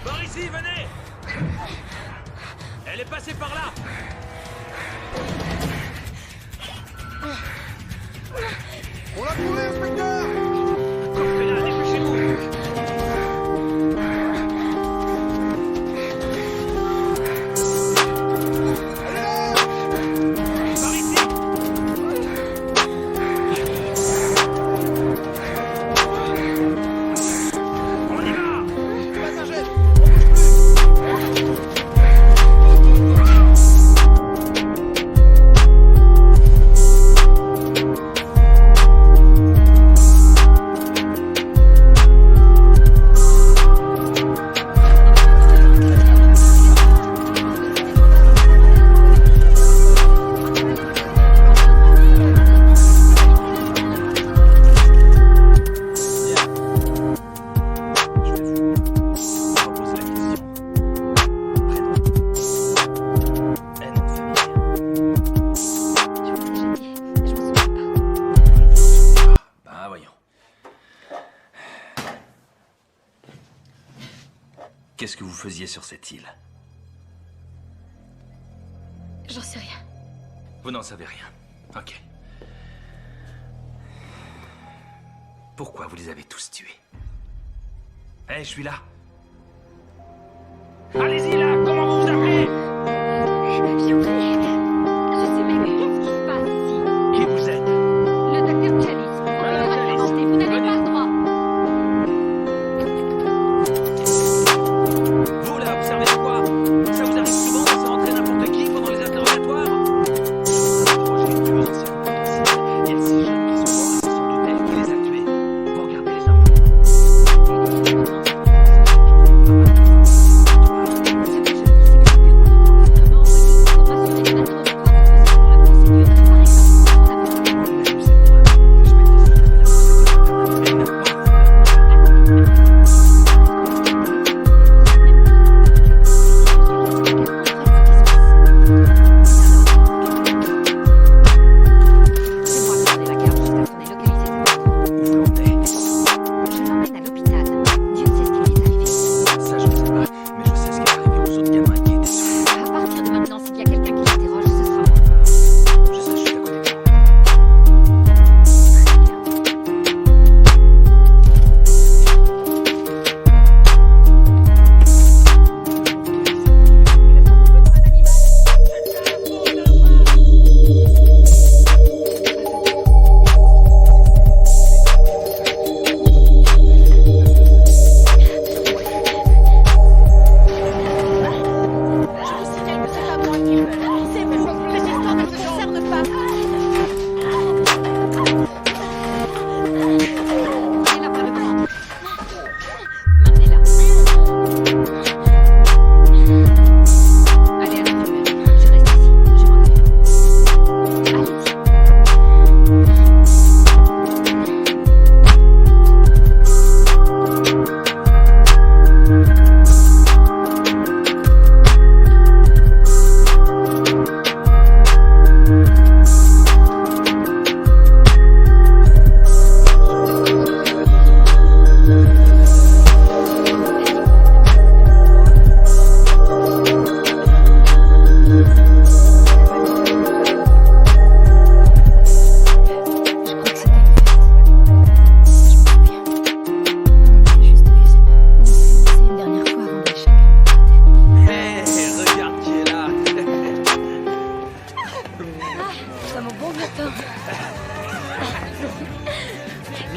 Par ici, venez! Elle est passée par là! On l'a trouvé, inspecteur! Coffrez-la, dépêchez-vous! Par ici! On y va! Passager, on bouge plus! Qu'est-ce que vous faisiez sur cette île? J'en sais rien. Vous n'en savez rien. Ok. Pourquoi vous les avez tous tués? Eh, je suis là. Allez-y là, comment vous vous appelez? Je vous prie. Je sais même pas qu'est-ce qui se passe ici. Qui vous êtes? Le docteur Chalice. Madame Chalice. Vous n'avez pas le droit. Vous là, observez quoi? Ça vous arrive souvent de laisser rentrer n'importe qui pendant les interrogatoires? J'ai une tueuse en série potentielle. Il y a 6 jeunes qui sont morts et c'est sans doute elle qui les a tués. Vous regardez les infos.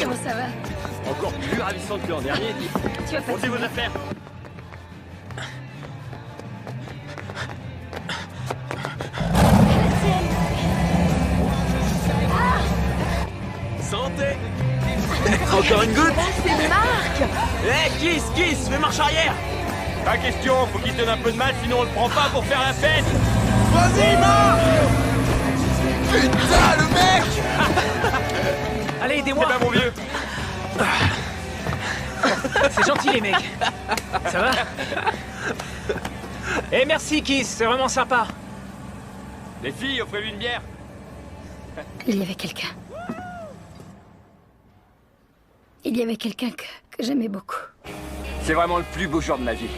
Comment ça va? Encore plus ravissante que l'an dernier. Tu vas pas Montez vos affaires. Santé. Encore une goutte. C'est Marc. Kiss, fais marche arrière. Pas question, faut qu'il te donne un peu de mal, sinon on le prend pas pour faire la fête. Vas-y, Marc! Putain, le mec! Allez, aidez-moi! C'est pas mon vieux. C'est gentil, les mecs. Ça va? Eh, merci, Kiss, c'est vraiment sympa. Les filles, offrez-lui une bière. Il y avait quelqu'un. Il y avait quelqu'un que j'aimais beaucoup. C'est vraiment le plus beau jour de ma vie.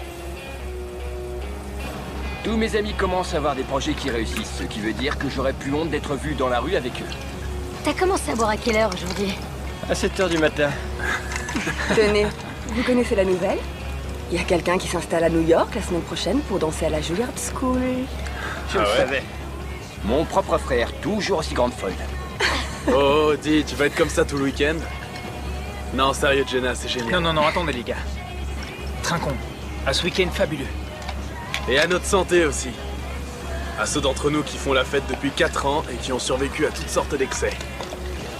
Tous mes amis commencent à avoir des projets qui réussissent, ce qui veut dire que j'aurais plus honte d'être vu dans la rue avec eux. T'as commencé à boire à quelle heure aujourd'hui? À 7h du matin. Tenez, vous connaissez la nouvelle? Il y a quelqu'un qui s'installe à New York la semaine prochaine pour danser à la Juilliard School. Je le savais. Mon propre frère, toujours aussi grande folle. Oh, dis, tu vas être comme ça tout le week-end? Non, sérieux, Jenna, c'est génial. Non, attendez les gars. Trinquons. À ce week-end fabuleux. Et à notre santé aussi. À ceux d'entre nous qui font la fête depuis 4 ans et qui ont survécu à toutes sortes d'excès.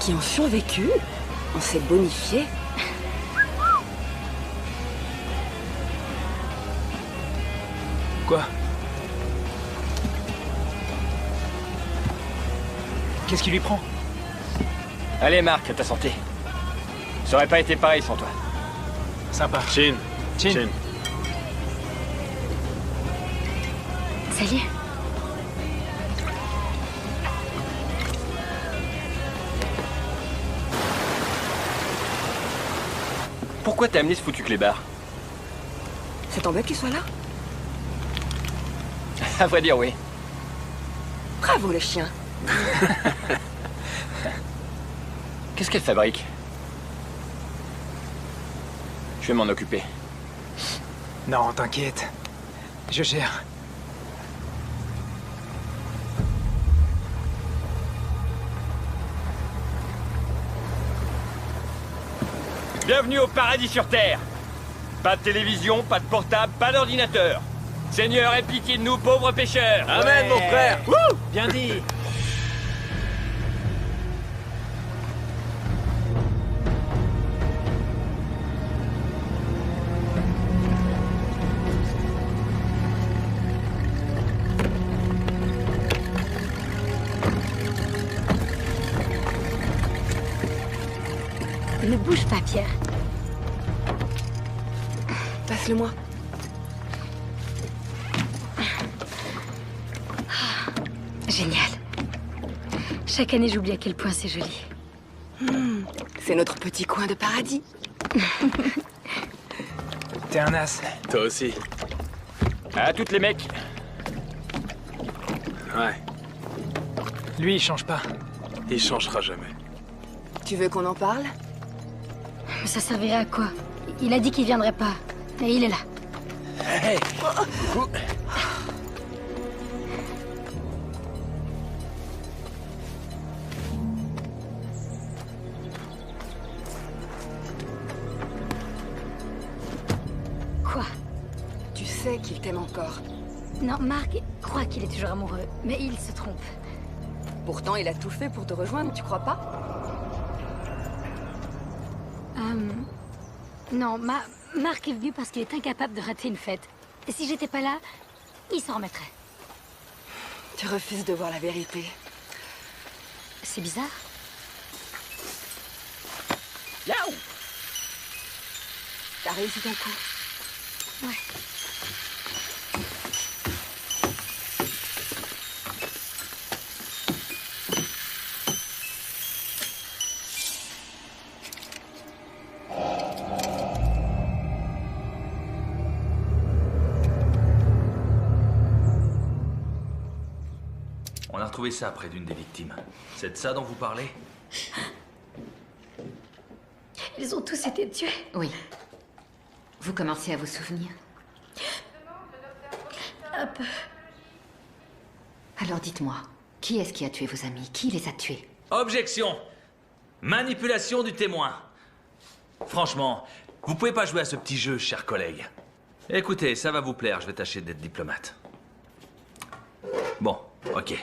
Qui ont survécu? On s'est bonifié. Quoi? Qu'est-ce qui lui prend? Allez, Marc, à ta santé. Ça aurait pas été pareil sans toi. Sympa. Chin. Chin. Ça y est. Pourquoi t'as amené ce foutu clébard? Ça t'embête qu'il soit là? À vrai dire, oui. Bravo le chien. Qu'est-ce qu'elle fabrique? Je vais m'en occuper. Non, t'inquiète. Je gère. Bienvenue au paradis sur Terre. Pas de télévision, pas de portable, pas d'ordinateur. Seigneur, aie pitié de nous, pauvres pêcheurs. Amen, mon frère. Bien dit. Ne bouge pas, Pierre. Passe-le-moi. Génial. Chaque année, j'oublie à quel point c'est joli. C'est notre petit coin de paradis. T'es un as. Toi aussi. À toutes les mecs. Ouais, Lui, il change pas. il changera jamais. Tu veux qu'on en parle? Mais ça servirait à quoi? Il a dit qu'il viendrait pas. Et il est là. Hey. Quoi? Tu sais qu'il t'aime encore. Non, Marc croit qu'il est toujours amoureux, mais il se trompe. Pourtant, il a tout fait pour te rejoindre, tu crois pas? Non, Marc est venu parce qu'il est incapable de rater une fête. Et si j'étais pas là, il s'en remettrait. Tu refuses de voir la vérité. C'est bizarre. Yaou. T'as réussi ton coup. Ouais. On a retrouvé ça près d'une des victimes. C'est de ça dont vous parlez? Ils ont tous été tués. Oui. Vous commencez à vous souvenir? Un peu. Alors dites-moi, qui est-ce qui a tué vos amis? Qui les a tués? Objection! Manipulation du témoin. Franchement, vous pouvez pas jouer à ce petit jeu, chers collègues. Écoutez, ça va vous plaire, je vais tâcher d'être diplomate. Bon, ok.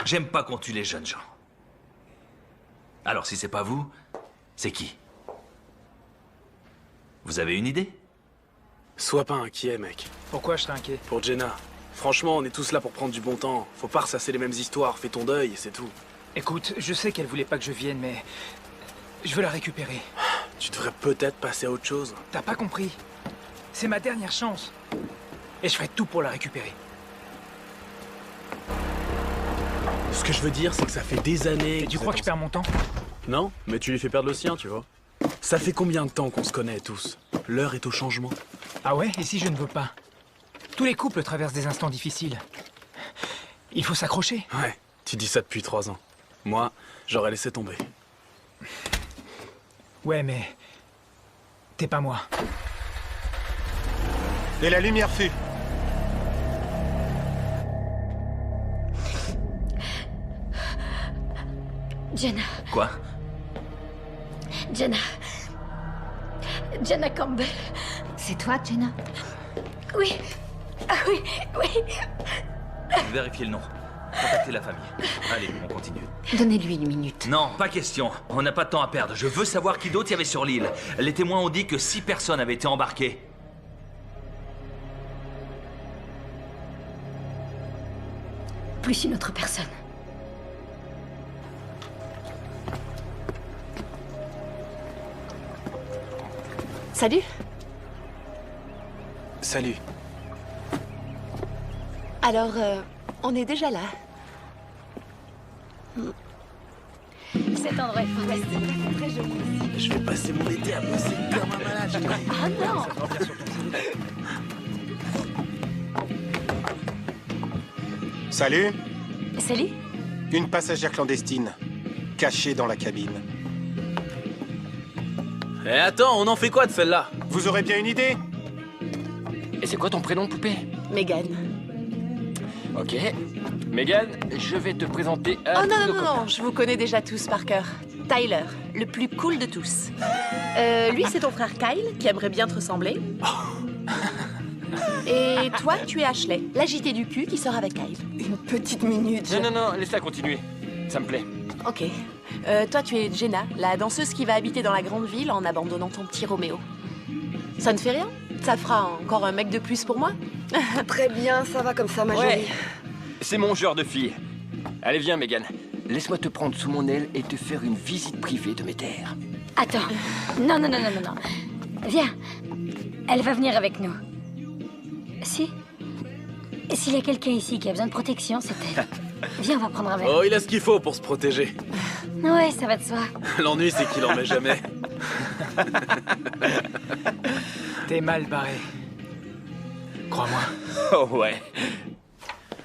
J'aime pas qu'on tue les jeunes gens. Alors si c'est pas vous, c'est qui? Vous avez une idée? Sois pas inquiet, mec. Pourquoi je serais inquiet? Pour Jenna. Franchement, on est tous là pour prendre du bon temps. Faut pas ressasser les mêmes histoires. Fais ton deuil et c'est tout. Écoute, je sais qu'elle voulait pas que je vienne, mais... je veux la récupérer. Tu devrais peut-être passer à autre chose. T'as pas compris? C'est ma dernière chance. Et je ferai tout pour la récupérer. Ce que je veux dire, c'est que ça fait des années... Et tu crois que je perds mon temps? Non, mais tu lui fais perdre le sien, tu vois. Ça fait combien de temps qu'on se connaît tous? L'heure est au changement. Ah ouais? Et si je ne veux pas? Tous les couples traversent des instants difficiles. Il faut s'accrocher. Ouais, tu dis ça depuis 3 ans. Moi, j'aurais laissé tomber. Ouais, mais... T'es pas moi. Et la lumière fut. Jenna. Quoi? Jenna. Jenna Campbell. C'est toi, Jenna? Oui. Ah oui, oui. Vérifiez le nom. Contactez la famille. Allez, on continue. Donnez-lui une minute. Non, pas question. On n'a pas de temps à perdre. Je veux savoir qui d'autre il y avait sur l'île. Les témoins ont dit que 6 personnes avaient été embarquées. Plus une autre personne. Salut. Salut. Alors, on est déjà là. Cet endroit est fantastique. C'est très joli. Je vais passer mon été à bosser comme un malade. Ah non. Ça te revient sur ton CV. Salut. Salut. Une passagère clandestine, cachée dans la cabine. Eh attends, on en fait quoi de celle-là? Vous aurez bien une idée? Et c'est quoi ton prénom, poupée? Megan. Ok. Megan, je vais te présenter à Oh non, tous non, nos non, copains. non, je vous connais déjà tous par cœur. Tyler, le plus cool de tous. Lui, c'est ton frère Kyle, qui aimerait bien te ressembler. Et toi, tu es Ashley, l'agité du cul qui sort avec Kyle. Une petite minute. Non, non, non, laisse-la continuer. Ça me plaît. Ok. Toi, tu es Jenna, la danseuse qui va habiter dans la grande ville en abandonnant ton petit Roméo. Ça ne fait rien? Ça fera encore un mec de plus pour moi? Très bien, ça va comme ça, ma Ouais. jolie. C'est mon genre de fille. Allez, viens, Megan. Laisse-moi te prendre sous mon aile et te faire une visite privée de mes terres. Attends. Non, non, non, non, non, non. Viens. Elle va venir avec nous. Si? S'il y a quelqu'un ici qui a besoin de protection, c'est elle. Viens, on va prendre un verre. Oh, il a ce qu'il faut pour se protéger. Ouais, ça va de soi. L'ennui, c'est qu'il en met jamais. T'es mal barré. Crois-moi. Oh ouais.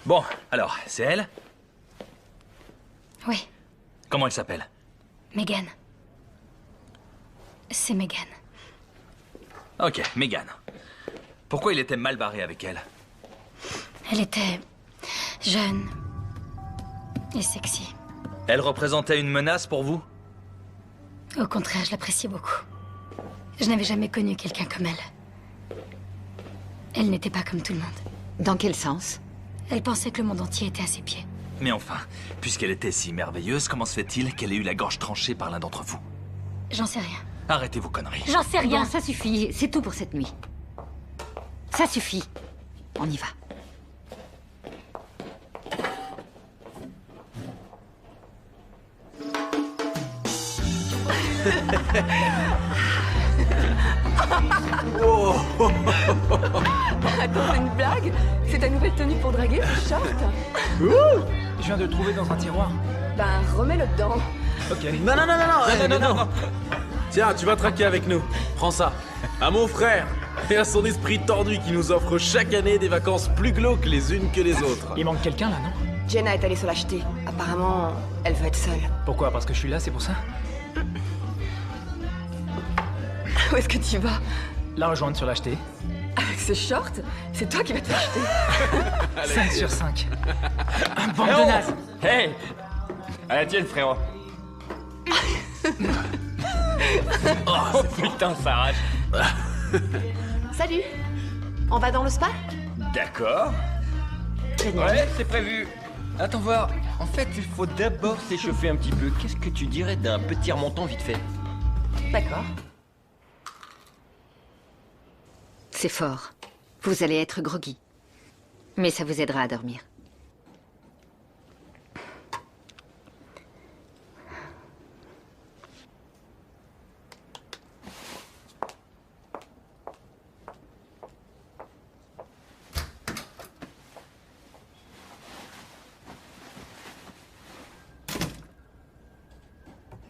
Bon, alors, c'est elle? Oui, Comment elle s'appelle? Megan. C'est Megan. Ok, Megan. Pourquoi il était mal barré avec elle? Elle était jeune et sexy. Elle représentait une menace pour vous? Au contraire, je l'appréciais beaucoup. Je n'avais jamais connu quelqu'un comme elle. Elle n'était pas comme tout le monde. Dans quel sens? Elle pensait que le monde entier était à ses pieds. Mais enfin, puisqu'elle était si merveilleuse, comment se fait-il qu'elle ait eu la gorge tranchée par l'un d'entre vous? J'en sais rien. Arrêtez vos conneries. J'en sais rien. Bon, ça suffit. C'est tout pour cette nuit. Ça suffit. On y va. Attends, c'est une blague? C'est ta nouvelle tenue pour draguer, ce short? Je viens de le trouver dans un tiroir. Ben, remets-le dedans. Ok. Non, non, non, non, non, non, non. Tiens, tu vas traquer avec nous. Prends ça. À mon frère et à son esprit tordu qui nous offre chaque année des vacances plus glauques les unes que les autres. Il manque quelqu'un là, non? Jenna est allée se l'acheter. Apparemment, elle veut être seule. Pourquoi? Parce que je suis là, c'est pour ça? Où est-ce que tu vas? La rejoindre sur l'acheter. Avec ce short? C'est toi qui vas te l'acheter. 5 sur 5. Un bande Eh de oh nazes. Hey! À la tienne, frérot. Oh putain, ça arrache. Salut. On va dans le spa? D'accord. Génial. Ouais, c'est prévu. Attends voir. En fait, il faut d'abord s'échauffer un petit peu. Qu'est-ce que tu dirais d'un petit remontant vite fait? D'accord. C'est fort. Vous allez être groggy. Mais ça vous aidera à dormir.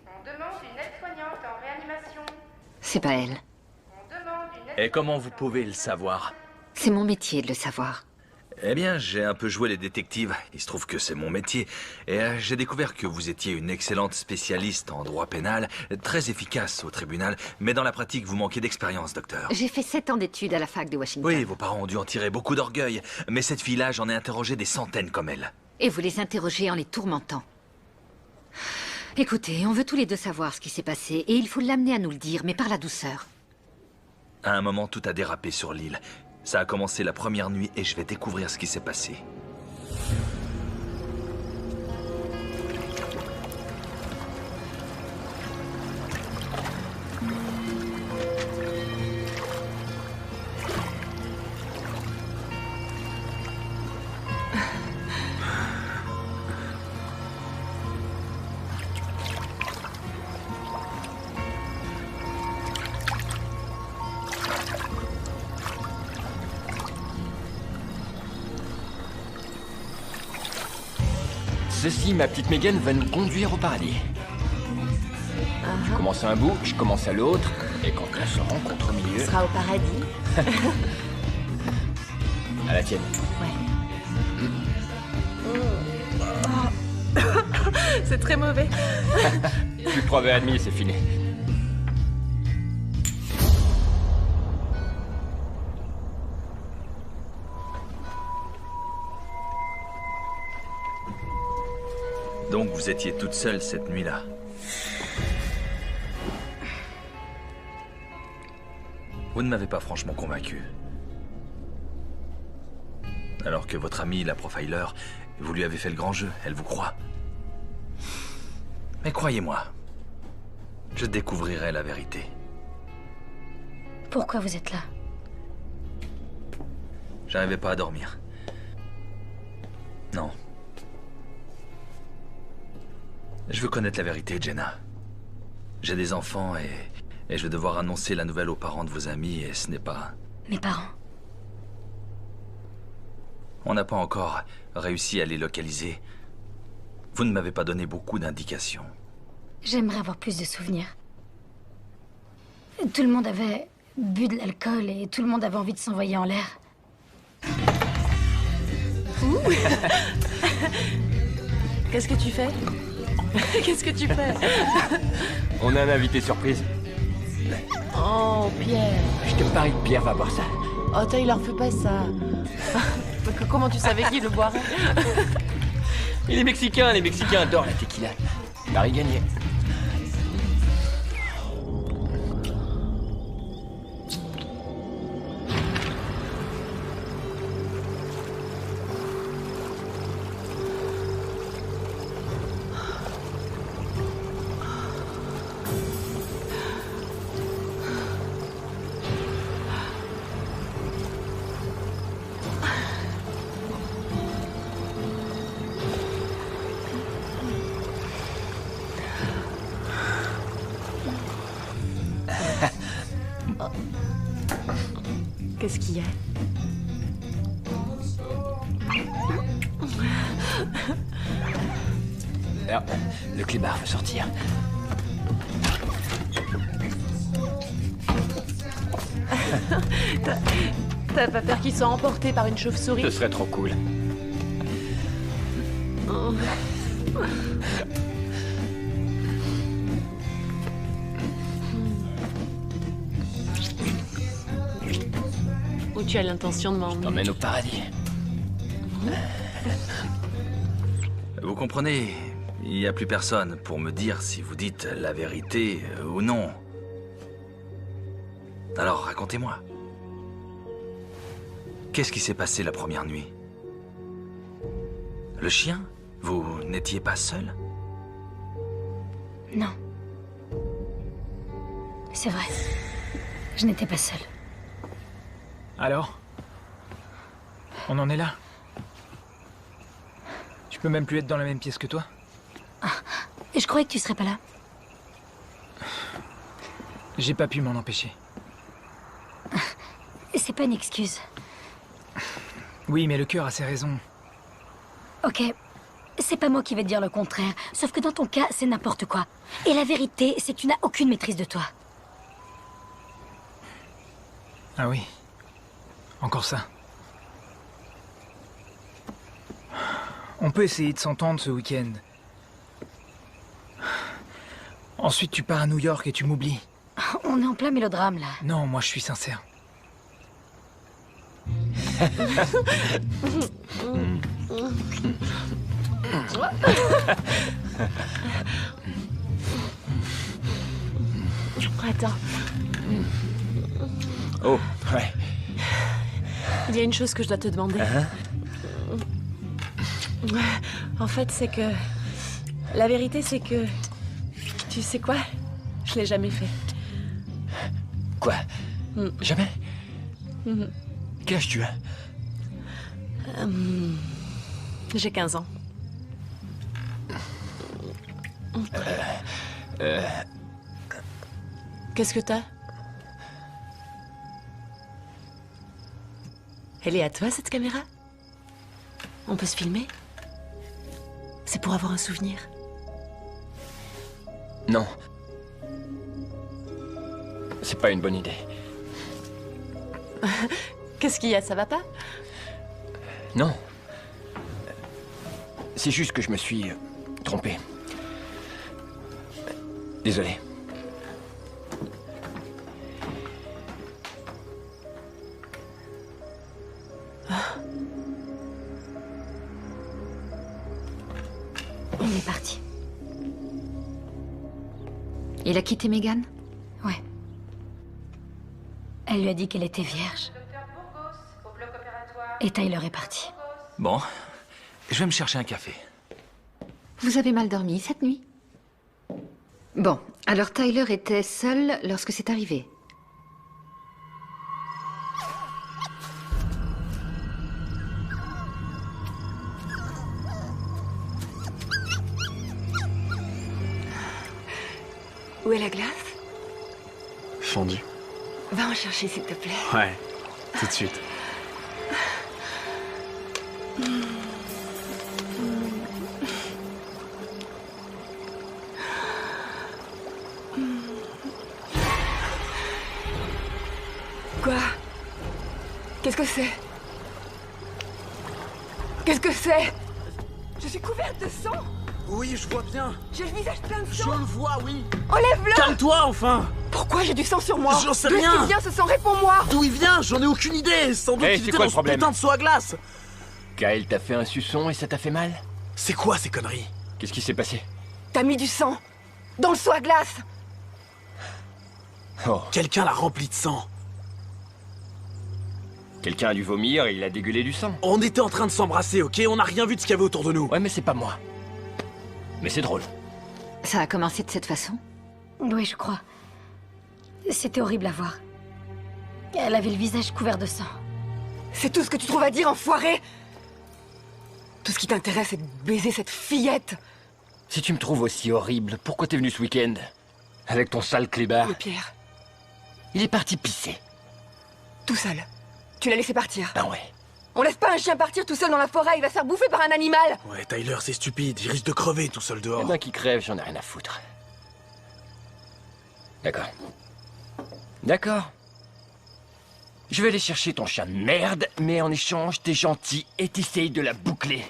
On demande une aide-soignante en réanimation. C'est pas elle. On demande une Et comment vous pouvez le savoir? C'est mon métier de le savoir. Eh bien, j'ai un peu joué les détectives. Il se trouve que c'est mon métier. Et j'ai découvert que vous étiez une excellente spécialiste en droit pénal, très efficace au tribunal, mais dans la pratique, vous manquez d'expérience, docteur. J'ai fait 7 ans d'études à la fac de Washington. Oui, vos parents ont dû en tirer beaucoup d'orgueil. Mais cette fille-là, j'en ai interrogé des centaines comme elle. Et vous les interrogez en les tourmentant. Écoutez, on veut tous les deux savoir ce qui s'est passé, et il faut l'amener à nous le dire, mais par la douceur. À un moment, tout a dérapé sur l'île. Ça a commencé la première nuit et je vais découvrir ce qui s'est passé. Ceci, ma petite Megan, va nous conduire au paradis. Tu commences à un bout, je commence à l'autre, et quand on se rencontre au milieu... On sera au paradis. À la tienne. C'est très mauvais. Plus preuve admis, c'est fini. Donc vous étiez toute seule cette nuit-là. Vous ne m'avez pas franchement convaincu. Alors que votre amie, la profiler, vous lui avez fait le grand jeu, elle vous croit. Mais croyez-moi, je découvrirai la vérité. Pourquoi vous êtes là? J'arrivais pas à dormir. Non. Je veux connaître la vérité, Jenna. J'ai des enfants et je vais devoir annoncer la nouvelle aux parents de vos amis et ce n'est pas... Mes parents? On n'a pas encore réussi à les localiser. Vous ne m'avez pas donné beaucoup d'indications. J'aimerais avoir plus de souvenirs. Tout le monde avait bu de l'alcool et tout le monde avait envie de s'envoyer en l'air. Qu'est-ce que tu fais? Qu'est-ce que tu fais? On a un invité surprise. Oh, Pierre. Je te parie que Pierre va boire ça. Oh, Tyler, fais pas ça. Comment tu savais qu'il le boirait? Et les Mexicains adorent la tequila. Paris gagné. Qu'est-ce qu'il y a? Alors, le clébard veut sortir. T'as pas peur qu'il soit emporté par une chauve-souris? Ce serait trop cool. Oh. Où tu as l'intention de m'emmener? T'emmène au paradis. Vous comprenez, il n'y a plus personne pour me dire si vous dites la vérité ou non. Alors racontez-moi. Qu'est-ce qui s'est passé la première nuit? Le chien? Vous n'étiez pas seul? Non. C'est vrai. Je n'étais pas seule. Alors? On en est là? Je peux même plus être dans la même pièce que toi? Et je croyais que tu serais pas là. J'ai pas pu m'en empêcher. C'est pas une excuse. Oui, mais le cœur a ses raisons. Ok. C'est pas moi qui vais te dire le contraire. Sauf que dans ton cas, c'est n'importe quoi. Et la vérité, c'est que tu n'as aucune maîtrise de toi. Ah oui. Encore ça. On peut essayer de s'entendre ce week-end. Ensuite, tu pars à New York et tu m'oublies. On est en plein mélodrame, là. Non, moi je suis sincère. Attends. Oh, ouais. Il y a une chose que je dois te demander. En fait, c'est que... La vérité, c'est que... Tu sais quoi? Je l'ai jamais fait. Quoi? Jamais? Quel âge tu as? J'ai 15 ans. Qu'est-ce que t'as? Elle est à toi, cette caméra? On peut se filmer? C'est pour avoir un souvenir. Non. C'est pas une bonne idée. Qu'est-ce qu'il y a? Ça va pas? Non. C'est juste que je me suis trompé. Désolé. On est parti. Il a quitté Megan? Ouais. Elle lui a dit qu'elle était vierge. Et Tyler est parti. Bon, je vais me chercher un café. Vous avez mal dormi cette nuit? Bon, alors Tyler était seul lorsque c'est arrivé. Où est la glace? Fondu. Va en chercher, s'il te plaît. Ouais, tout de suite. Quoi? Qu'est-ce que c'est? Qu'est-ce que c'est? Je suis couverte de sang! Oui, je vois bien. J'ai le visage plein de Je sang! le vois, oui. Enlève-le! Calme-toi, enfin. Pourquoi j'ai du sang sur moi? J'en sais D'où est-ce rien. qu'il vient ce sang? Réponds-moi! D'où il vient? J'en ai aucune idée. Sans doute Hey, qu'il c'est était quoi dans le ce problème? putain de seau à glace. Kyle t'a fait un suçon et ça t'a fait mal? C'est quoi ces conneries? Qu'est-ce qui s'est passé? T'as mis du sang! Dans le seau à glace! Oh, Quelqu'un l'a rempli de sang. quelqu'un a dû vomir et il a dégueulé du sang. On était en train de s'embrasser, ok? On n'a rien vu de ce qu'il y avait autour de nous. Ouais, mais c'est pas moi. Mais c'est drôle. Ça a commencé de cette façon? Oui, je crois. C'était horrible à voir. Elle avait le visage couvert de sang. C'est tout ce que tu trouves à dire, enfoiré! Tout ce qui t'intéresse, c'est de baiser cette fillette! Si tu me trouves aussi horrible, pourquoi t'es venu ce week-end? Avec ton sale clébard. Mais Pierre, Il est parti pisser. tout seul. Tu l'as laissé partir. Ben ouais. On laisse pas un chien partir tout seul dans la forêt, il va se faire bouffer par un animal! Ouais, Tyler, c'est stupide. Il risque de crever tout seul Eh dehors. ben, qui crève, j'en ai rien à foutre. D'accord. D'accord. Je vais aller chercher ton chien de merde, mais en échange, t'es gentil et t'essayes de la boucler.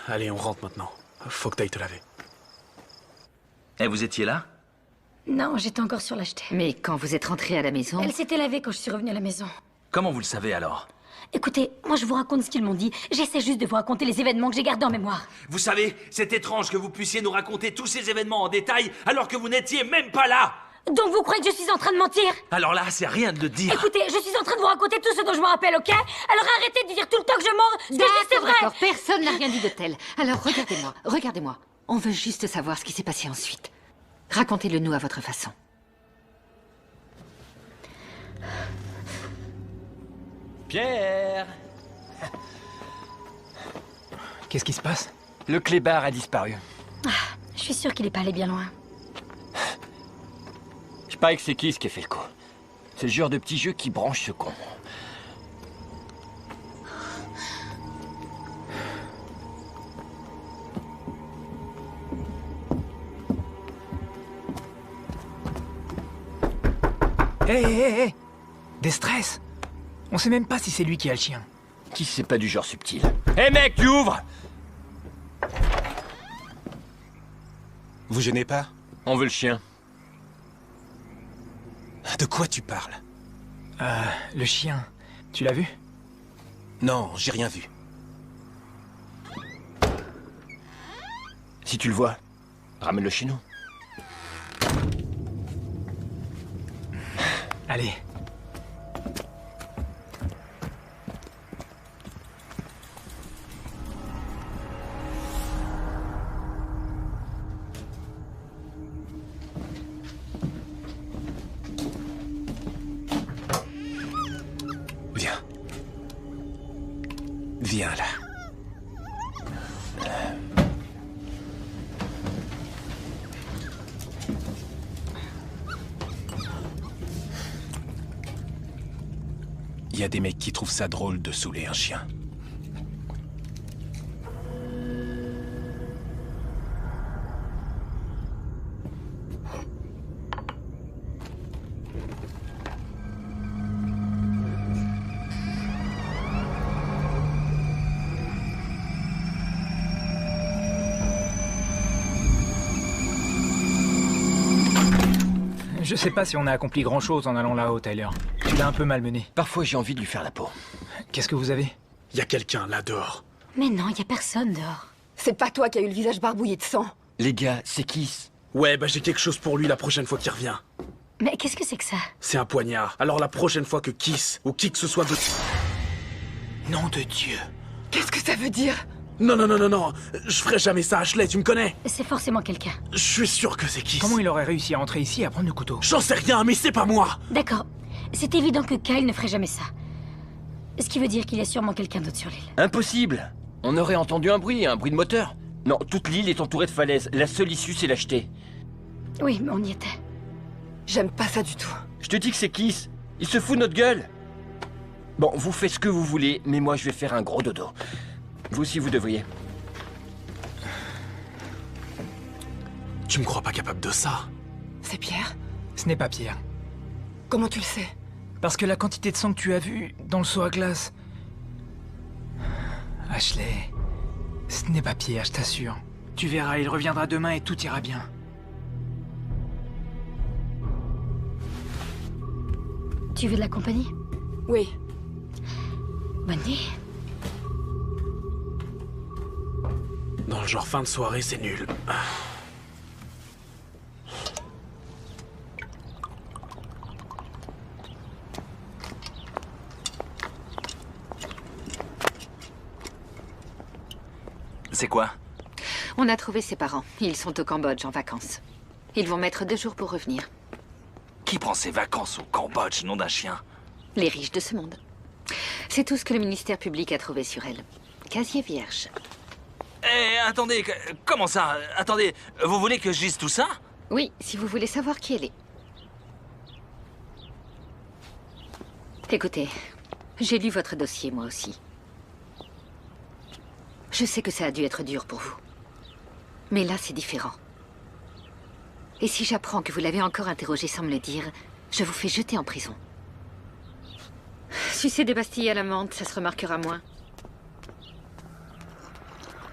Allez, on rentre maintenant. Faut que t'ailles te laver. Et vous étiez là? Non, j'étais encore sur la jetée. Mais quand vous êtes rentré à la maison... Elle s'était lavée quand je suis revenue à la maison. Comment vous le savez alors? Écoutez, moi je vous raconte ce qu'ils m'ont dit. J'essaie juste de vous raconter les événements que j'ai gardés en mémoire. Vous savez, c'est étrange que vous puissiez nous raconter tous ces événements en détail alors que vous n'étiez même pas là! Donc vous croyez que je suis en train de mentir? Alors là, c'est rien de le dire. Écoutez, je suis en train de vous raconter tout ce dont je me rappelle, ok? Alors arrêtez de dire tout le temps que je mens. Ce que je dis, c'est vrai. D'accord, personne n'a rien dit de tel. Alors regardez-moi, regardez-moi. On veut juste savoir ce qui s'est passé ensuite. Racontez-le nous à votre façon. Pierre! Qu'est-ce qui se passe? Le clébard a disparu. Je suis sûre qu'il est pas allé bien loin. Je parie que c'est qui ce qui a fait le coup. C'est le genre de petit jeu qui branche ce con. Hé, hé, hé! Des stress! On sait même pas si c'est lui qui a le chien. Qui c'est pas du genre subtil. Hé mec, tu ouvres! Vous gênez pas? On veut le chien. De quoi tu parles? Le chien. Tu l'as vu? Non, j'ai rien vu. Si tu le vois, ramène-le chez nous. Allez. Viens. Viens là. Il y a des mecs qui trouvent ça drôle de saouler un chien. Je sais pas si on a accompli grand-chose en allant là-haut, Tyler. Tu l'as un peu malmené. Parfois, j'ai envie de lui faire la peau. Qu'est-ce que vous avez? Y a quelqu'un là dehors. Mais non, y a personne dehors. C'est pas toi qui as eu le visage barbouillé de sang. Les gars, c'est Kiss. Ouais, bah j'ai quelque chose pour lui la prochaine fois qu'il revient. Mais qu'est-ce que c'est que ça? C'est un poignard. Alors la prochaine fois que Kiss, ou qui que ce soit de... Nom de Dieu. Qu'est-ce que ça veut dire? Non, non, non, non, non. Je ferai jamais ça, Ashley, tu me connais. C'est forcément quelqu'un. Je suis sûr que c'est Kiss. Comment il aurait réussi à entrer ici et à prendre le couteau? J'en sais rien, mais c'est pas moi. D'accord. C'est évident que Kyle ne ferait jamais ça. Ce qui veut dire qu'il y a sûrement quelqu'un d'autre sur l'île. Impossible. On aurait entendu un bruit de moteur. Non, toute l'île est entourée de falaises. La seule issue, c'est la jetée. Oui, mais on y était. J'aime pas ça du tout. Je te dis que c'est Kiss. Il se fout de notre gueule. Bon, vous faites ce que vous voulez, mais moi, je vais faire un gros dodo. Vous aussi, vous devriez. Tu me crois pas capable de ça? C'est Pierre? Ce n'est pas Pierre. Comment tu le sais? Parce que la quantité de sang que tu as vu dans le seau à glace... Ashley, ce n'est pas Pierre, je t'assure. Tu verras, il reviendra demain et tout ira bien. Tu veux de la compagnie? Oui. Bonne nuit. Dans le genre fin de soirée, c'est nul. C'est quoi? On a trouvé ses parents. Ils sont au Cambodge en vacances. Ils vont mettre 2 jours pour revenir. Qui prend ses vacances au Cambodge, nom d'un chien? Les riches de ce monde. C'est tout ce que le ministère public a trouvé sur elle. Casier vierge. Eh, attendez, comment ça? Attendez, vous voulez que je dise tout ça? Oui, si vous voulez savoir qui elle est. Écoutez, j'ai lu votre dossier, moi aussi. Je sais que ça a dû être dur pour vous. Mais là, c'est différent. Et si j'apprends que vous l'avez encore interrogé sans me le dire, je vous fais jeter en prison. Sucer des pastilles à la menthe, ça se remarquera moins.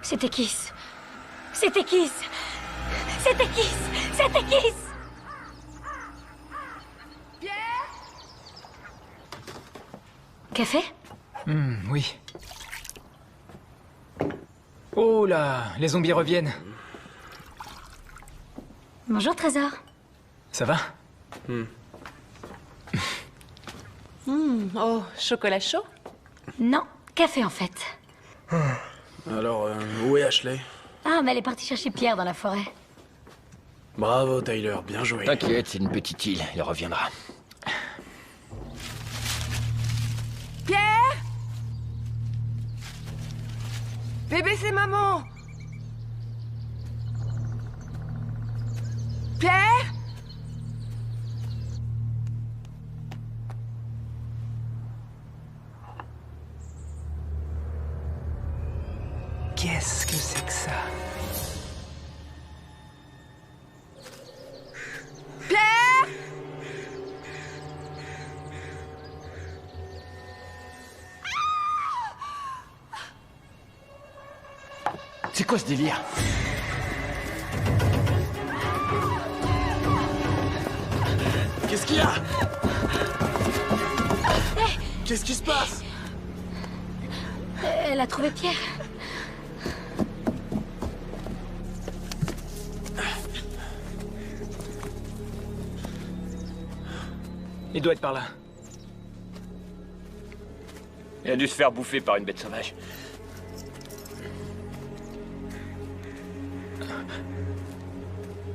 C'était Kiss. C'était Kiss. C'était Kiss. C'était Kiss. Café? Oui. Oh là, les zombies reviennent. Bonjour, Trésor. Ça va? Oh, chocolat chaud? Non, café en fait. Alors, où est Ashley? Ah, mais elle est partie chercher Pierre dans la forêt. Bravo, Tyler, bien joué. T'inquiète, c'est une petite île, il reviendra. Pierre! Bébé, c'est maman! Pierre? Qu'est-ce que c'est que ça? Pierre! C'est quoi ce délire? Qu'est-ce qu'il y a? Qu'est-ce qui se passe? Elle a trouvé Pierre. Il doit être par là. Il a dû se faire bouffer par une bête sauvage.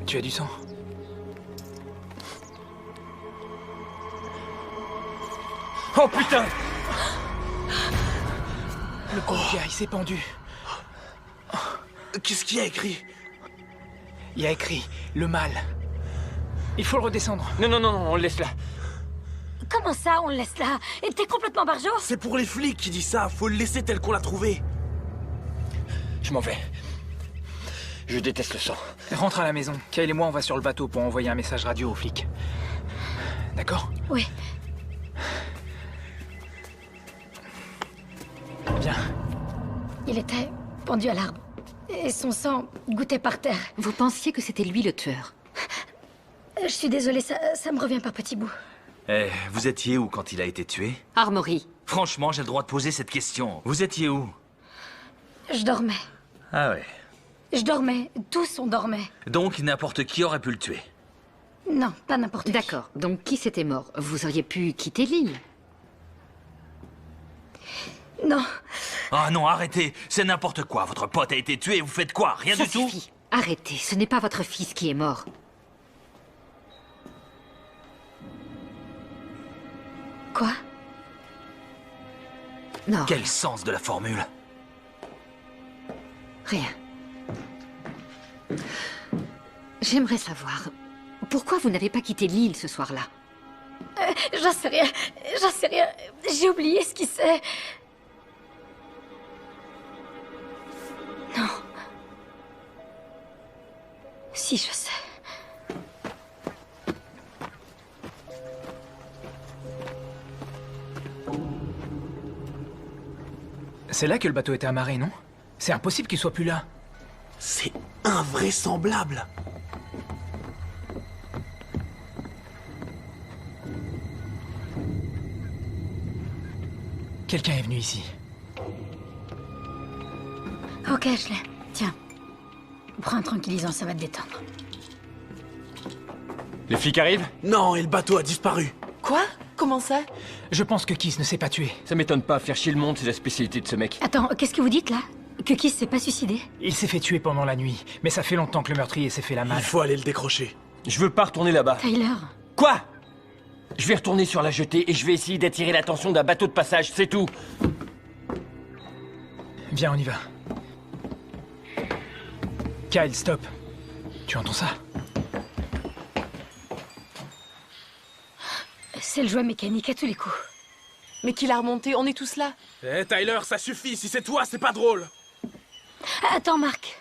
Tu as du sang? Oh putain! Le pauvre gars, il s'est pendu. Qu'est-ce qu'il y a écrit? Il y a écrit le mal. Il faut le redescendre. Non, non, non, non, on le laisse là. Comment ça, on le laisse là? Et t'es complètement barjot? C'est pour les flics qui dit ça. Faut le laisser tel qu'on l'a trouvé. Je m'en vais. Je déteste le sang. Rentre à la maison. Kyle et moi, on va sur le bateau pour envoyer un message radio aux flics. D'accord? Oui. Viens. Il était pendu à l'arbre. Et son sang gouttait par terre. Vous pensiez que c'était lui le tueur? Je suis désolée, ça me revient par petits bouts. Eh, vous étiez où quand il a été tué? Armory. Franchement, j'ai le droit de poser cette question. Vous étiez où? Je dormais. Ah ouais. Je dormais. Tous on dormait. Donc n'importe qui aurait pu le tuer. Non, pas n'importe qui. D'accord. Donc qui s'était mort? Vous auriez pu quitter l'île? Non. Ah non, arrêtez. C'est n'importe quoi. Votre pote a été tué et vous faites quoi? Rien Ça du tout? suffit. Arrêtez. Ce n'est pas votre fils qui est mort. Quoi? Non. Quel sens de la formule? Rien. J'aimerais savoir, pourquoi vous n'avez pas quitté l'île ce soir-là? J'en sais rien. J'en sais rien. J'ai oublié ce qui c'est. Non. Si, je sais. C'est là que le bateau était amarré, non? C'est impossible qu'il soit plus là. C'est invraisemblable. Quelqu'un est venu ici. Ok, Ashley. Tiens. Prends un tranquillisant, ça va te détendre. Les flics arrivent? Non, et le bateau a disparu. Quoi? Comment ça? Je pense que Kiss ne s'est pas tué. Ça m'étonne pas, faire chier le monde, c'est la spécialité de ce mec. Attends, qu'est-ce que vous dites, là? Que Kiss s'est pas suicidé? Il s'est fait tuer pendant la nuit, mais ça fait longtemps que le meurtrier s'est fait la malle. Il faut aller le décrocher. Je veux pas retourner là-bas. Tyler. Quoi? Je vais retourner sur la jetée et je vais essayer d'attirer l'attention d'un bateau de passage, c'est tout. Viens, on y va. Kyle, stop. Tu entends ça? C'est le jouet mécanique à tous les coups. Mais qui l'a remonté? On est tous là. Eh, Tyler, ça suffit. Si c'est toi, c'est pas drôle. Attends, Marc.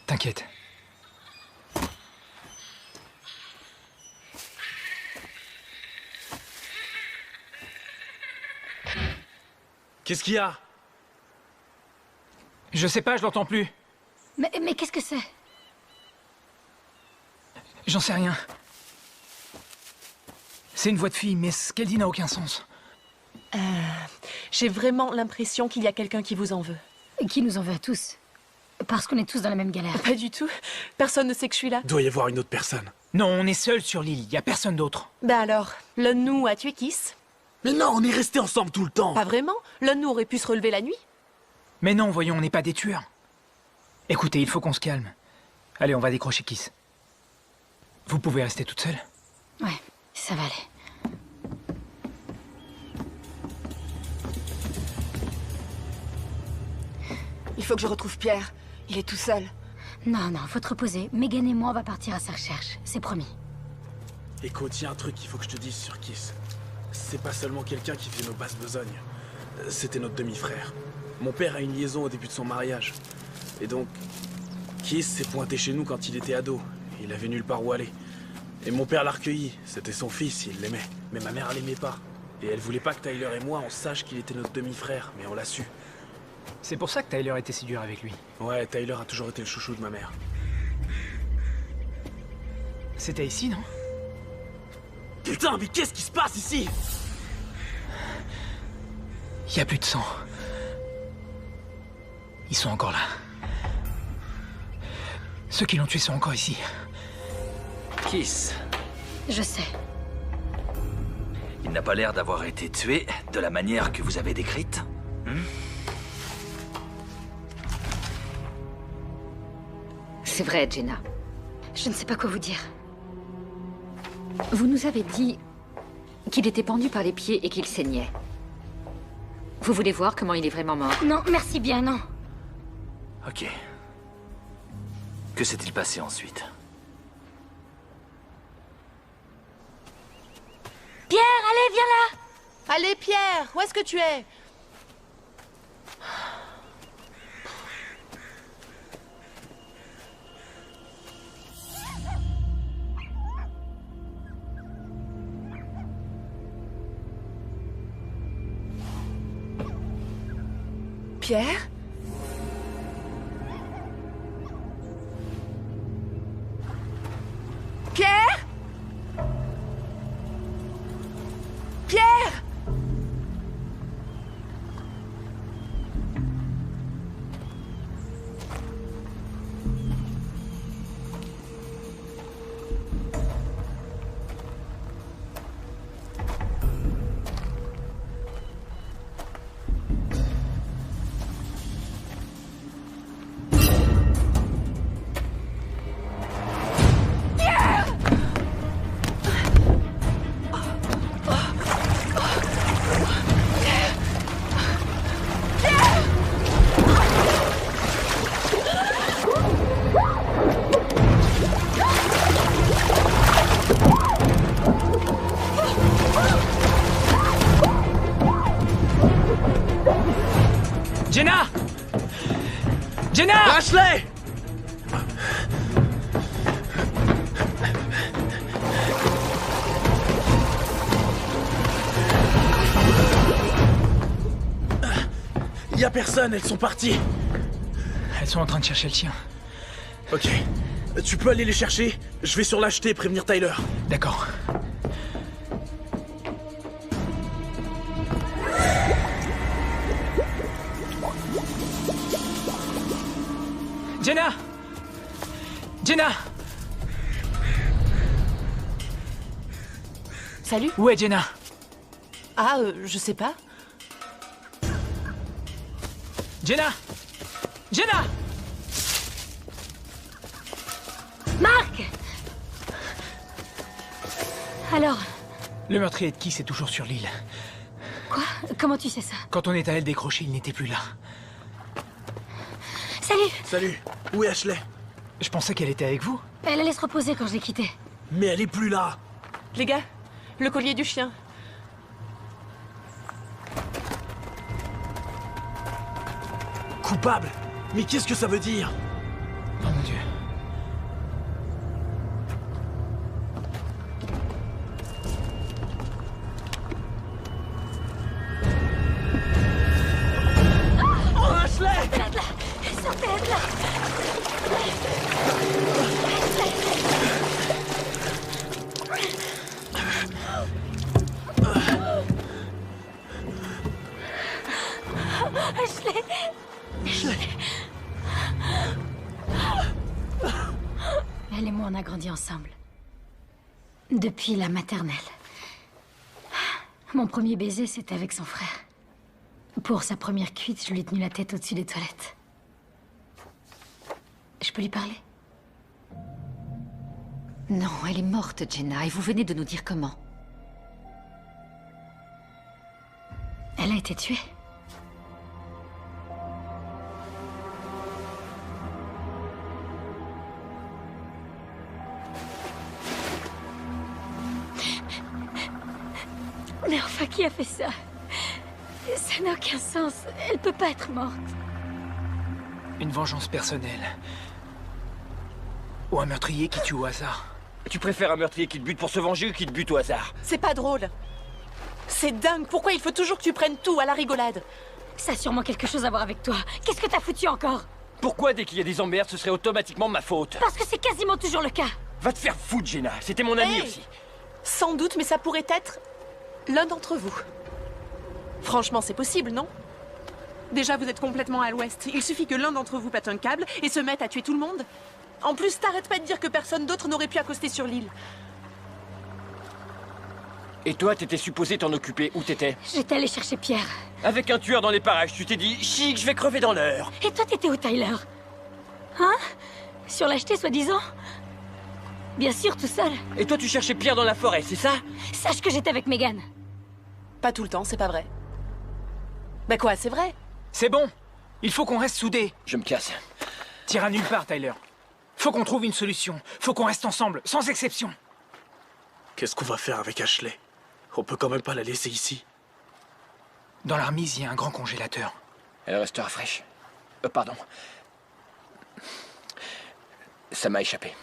T'inquiète. Qu'est-ce qu'il y a? Je sais pas, je l'entends plus. Mais qu'est-ce que c'est? J'en sais rien. C'est une voix de fille, mais ce qu'elle dit n'a aucun sens. J'ai vraiment l'impression qu'il y a quelqu'un qui vous en veut. Qui nous en veut à tous. Parce qu'on est tous dans la même galère. Pas du tout. Personne ne sait que je suis là. Doit y avoir une autre personne. Non, on est seuls sur l'île, y a personne d'autre. Ben alors, l'un de nous a tué Kiss? Mais non, on est restés ensemble tout le temps. Pas vraiment. L'un de nous aurait pu se relever la nuit. Mais non, voyons, on n'est pas des tueurs. Écoutez, il faut qu'on se calme. Allez, on va décrocher Kiss. Vous pouvez rester toute seule? Ouais, ça va aller. Il faut que je retrouve Pierre. Il est tout seul. Non, non, faut te reposer. Megan et moi, on va partir à sa recherche. C'est promis. Écoute, y a un truc qu'il faut que je te dise sur Kiss. C'est pas seulement quelqu'un qui fait nos basses besognes. C'était notre demi-frère. Mon père a une liaison au début de son mariage. Et donc, Kiss s'est pointé chez nous quand il était ado. Il avait nulle part où aller. Et mon père l'a recueilli. C'était son fils, il l'aimait. Mais ma mère l'aimait pas. Et elle voulait pas que Tyler et moi, on sache qu'il était notre demi-frère, mais on l'a su. C'est pour ça que Tyler était si dur avec lui. Ouais, Tyler a toujours été le chouchou de ma mère. C'était ici, non? Putain, mais qu'est-ce qui se passe ici? Il y a plus de sang. Ils sont encore là. Ceux qui l'ont tué sont encore ici. Kiss. Je sais. Il n'a pas l'air d'avoir été tué de la manière que vous avez décrite. C'est vrai, Jenna. Je ne sais pas quoi vous dire. Vous nous avez dit qu'il était pendu par les pieds et qu'il saignait. Vous voulez voir comment il est vraiment mort? Non, merci bien, non. Ok. Que s'est-il passé ensuite? Pierre, allez, viens là! Allez, Pierre, où est-ce que tu es? Pierre? Pierre? Pierre? Jenna! Jenna! Ashley! Y a personne, elles sont parties. Elles sont en train de chercher le chien. Ok. Tu peux aller les chercher? Je vais sur l'acheter et prévenir Tyler. D'accord. Jenna! Jenna! Salut. Où est Jenna? Ah, je sais pas. Jenna! Jenna! Marc! Alors, Le meurtrier de Kiss est toujours sur l'île. quoi? Comment tu sais ça? Quand on est allé le décrocher, il n'était plus là. Salut! Salut. Où est Ashley? Je pensais qu'elle était avec vous. Elle allait se reposer quand je l'ai quittée. Mais elle est plus là. Les gars, le collier du chien. Coupable? Mais qu'est-ce que ça veut dire? Oh mon Dieu. Oh, Ashley! Sortez de là! Sortez de là! Ashley! Ashley! Elle et moi, on a grandi ensemble. Depuis la maternelle. Mon premier baiser, c'était avec son frère. Pour sa première cuite, je lui ai tenu la tête au-dessus des toilettes. Je peux lui parler? Non, elle est morte, Jenna, et vous venez de nous dire comment. Elle a été tuée. Mais enfin, qui a fait ça? Ça n'a aucun sens. Elle peut pas être morte. Une vengeance personnelle. Ou un meurtrier qui tue au hasard. Tu préfères un meurtrier qui te bute pour se venger ou qui te bute au hasard? C'est pas drôle. C'est dingue. Pourquoi il faut toujours que tu prennes tout à la rigolade? Ça a sûrement quelque chose à voir avec toi. Qu'est-ce que t'as foutu encore? Pourquoi dès qu'il y a des emmerdes, ce serait automatiquement ma faute? Parce que c'est quasiment toujours le cas. Va te faire foutre, Jenna. C'était mon ami Hey, aussi. sans doute, mais ça pourrait être l'un d'entre vous. Franchement, c'est possible, non? Déjà, vous êtes complètement à l'ouest. Il suffit que l'un d'entre vous pète un câble et se mette à tuer tout le monde. En plus, t'arrêtes pas de dire que personne d'autre n'aurait pu accoster sur l'île. Et toi, t'étais supposé t'en occuper. Où t'étais? J'étais allée chercher Pierre. Avec un tueur dans les parages, tu t'es dit, chic, je vais crever dans l'heure. Et toi, t'étais où, Tyler? Hein? Sur l'acheter, soi-disant? Bien sûr, tout seul. Et toi, tu cherchais Pierre dans la forêt, c'est ça? Sache que j'étais avec Megan. Pas tout le temps, c'est pas vrai. Bah quoi, c'est vrai? C'est bon. Il faut qu'on reste soudés. Je me casse. T'iras nulle part, Tyler. Faut qu'on trouve une solution. Faut qu'on reste ensemble, sans exception. Qu'est-ce qu'on va faire avec Ashley? On peut quand même pas la laisser ici. Dans la remise, il y a un grand congélateur. Elle restera fraîche. Pardon. Ça m'a échappé.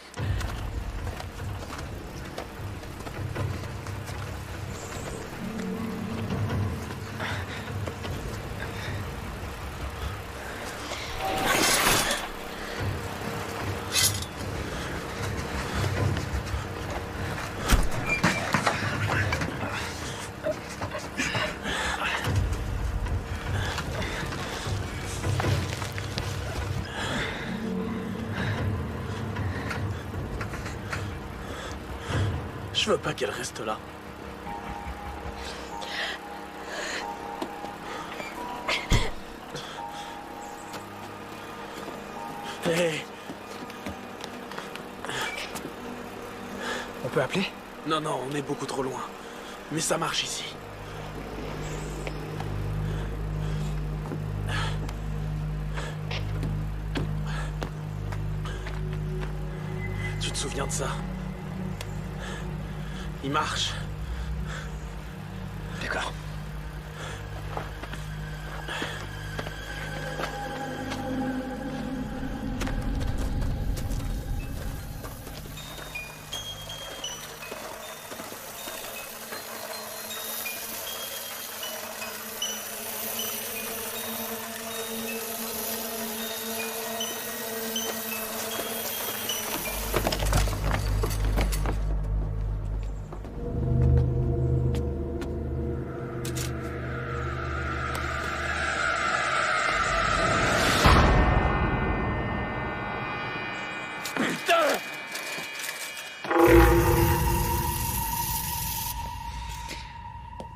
Je veux pas qu'elle reste là. Hé! On peut appeler? Non, non, on est beaucoup trop loin. Mais ça marche ici. Tu te souviens de ça? Il marche. D'accord.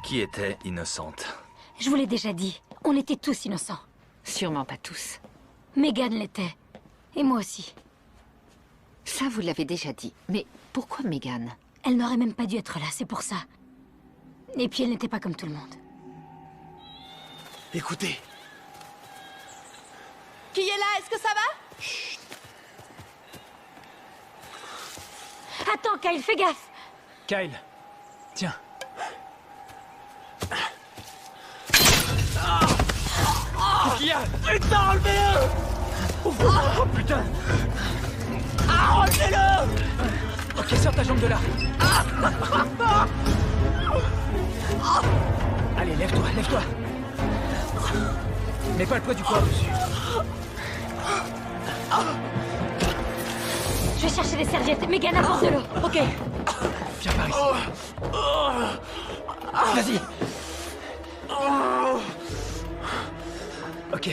Qui était innocente? Je vous l'ai déjà dit, on était tous innocents. Sûrement pas tous. Megan l'était. Et moi aussi. Ça, vous l'avez déjà dit. Mais pourquoi Megan? Elle n'aurait même pas dû être là, c'est pour ça. Et puis elle n'était pas comme tout le monde. Écoutez. Qui est là? Est-ce que ça va? Attends, Kyle, fais gaffe! Kyle, tiens. Qu'est-ce qu'il y a? Putain, enlevez-le! Oh putain! Ah, enlevez-le! Ok, sors ta jambe de là. Allez, lève-toi, lève-toi. Mets pas le poids du corps dessus. Je vais chercher des serviettes. Megan, apporte de l'eau. Ok. Viens par ici. Vas-y. Ok.